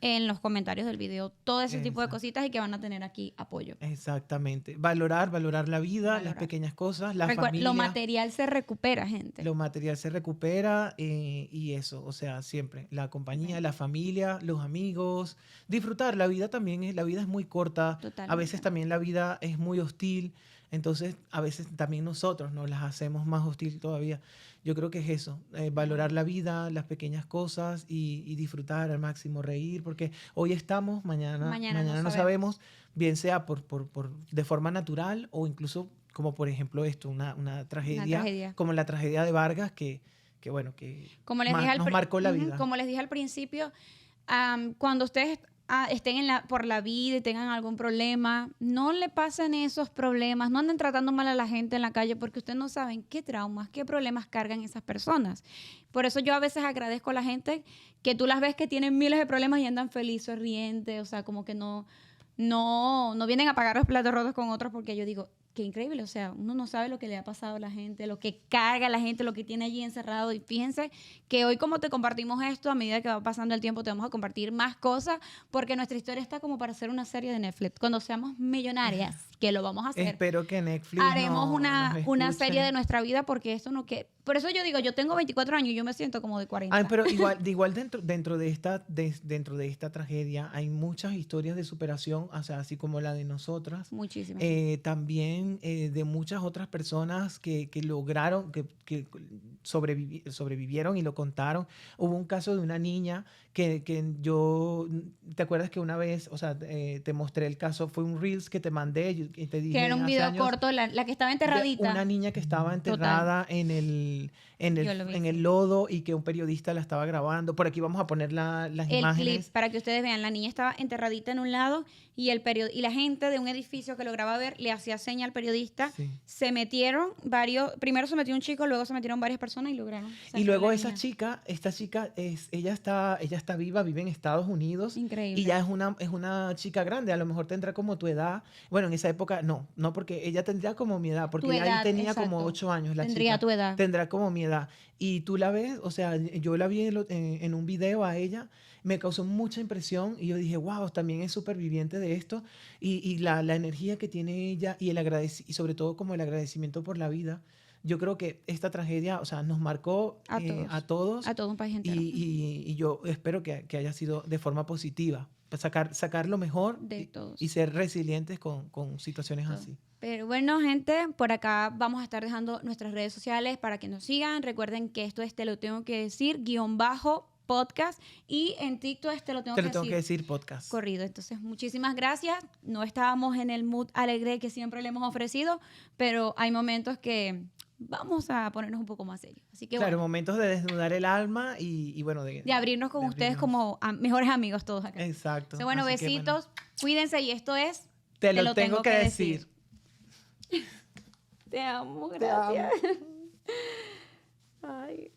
en los comentarios del video todo ese tipo de
Exacto.
cositas y que van a tener aquí apoyo.
Exactamente. Valorar la vida, las
Valorar.
pequeñas cosas, la
Lo
familia.
material se recupera, gente.
Lo material se recupera y eso, o sea, siempre. La compañía, la familia, los amigos. Disfrutar. La vida también es, la vida es muy corta.
Totalmente.
A veces también la vida es muy hostil. Entonces, a veces también nosotros nos las hacemos más hostil todavía. Yo creo que es eso, valorar la vida, las pequeñas cosas y disfrutar al máximo, reír, porque hoy estamos, mañana no sabemos, bien sea de forma natural o incluso como por ejemplo esto, una tragedia, como la tragedia de Vargas, que bueno, que
como les dije
nos marcó la vida.
Como les dije al principio, cuando ustedes estén por la vida y tengan algún problema, no le pasen esos problemas, no anden tratando mal a la gente en la calle porque ustedes no saben qué traumas, qué problemas cargan esas personas. Por eso yo a veces agradezco a la gente que tú las ves que tienen miles de problemas y andan felices, sonrientes, o sea, como que no vienen a pagar los platos rotos con otros, porque yo digo, qué increíble, o sea, uno no sabe lo que le ha pasado a la gente, lo que carga a la gente, lo que tiene allí encerrado. Y fíjense que hoy, como te compartimos esto, a medida que va pasando el tiempo te vamos a compartir más cosas, porque nuestra historia está como para hacer una serie de Netflix. Cuando seamos millonarias, que lo vamos a hacer,
espero que Netflix
haremos una
escuche.
serie de nuestra vida, porque esto no que... Por eso yo digo, yo tengo 24 años y yo me siento como de 40.
Ay, pero igual dentro de esta tragedia hay muchas historias de superación, o sea, así como la de nosotras.
Muchísimas.
También de muchas otras personas que lograron, que sobrevivieron y lo contaron. Hubo un caso de una niña que yo, ¿te acuerdas que una vez, o sea, te mostré el caso, fue un Reels que te mandé y te dije
Que era un
hace
video
años,
corto, la que estaba
de
enterradita.
una niña que estaba enterrada en el lodo y que un periodista la estaba grabando. Por aquí vamos a poner las
el
imágenes.
clip para que ustedes vean. La niña estaba enterradita en un lado y y la gente de un edificio que lograba ver le hacía seña al periodista.
Sí.
Se metieron primero se metió un chico, luego se metieron varias personas y lograron sacar
Y luego
a la
esta
niña.
chica ella está viva, vive en Estados Unidos.
Increíble.
Y ya es una chica grande, a lo mejor tendrá como tu edad. Bueno, en esa época no porque ella tendría como mi edad, porque
Tu
ella
edad,
ahí tenía
exacto.
como 8 años la
Tendría
chica.
tu edad.
Tendrá como mi edad. Y tú la ves, o sea, yo la vi en un video a ella, me causó mucha impresión y yo dije, wow, también es superviviente de esto. Y la energía que tiene ella y y sobre todo como el agradecimiento por la vida. Yo creo que esta tragedia, o sea, nos marcó a todos.
A todo un país entero.
Y yo espero que haya sido de forma positiva. Sacar lo mejor
De todos.
y ser resilientes con situaciones así.
Pero bueno, gente, por acá vamos a estar dejando nuestras redes sociales para que nos sigan. Recuerden que esto es Te lo tengo que decir, _podcast. Y en TikTok Te lo tengo que decir
podcast.
corrido. Entonces, muchísimas gracias. No estábamos en el mood alegre que siempre le hemos ofrecido, pero hay momentos que vamos a ponernos un poco más serios. Así que
Claro,
bueno,
momentos de desnudar el alma y bueno, de
abrirnos con ustedes
abrirnos.
como mejores amigos todos acá.
Exacto.
Entonces, bueno,
Así que,
besitos. Cuídense y esto es
Te lo tengo que decir.
Te amo,
Te amo.
gracias. Ay.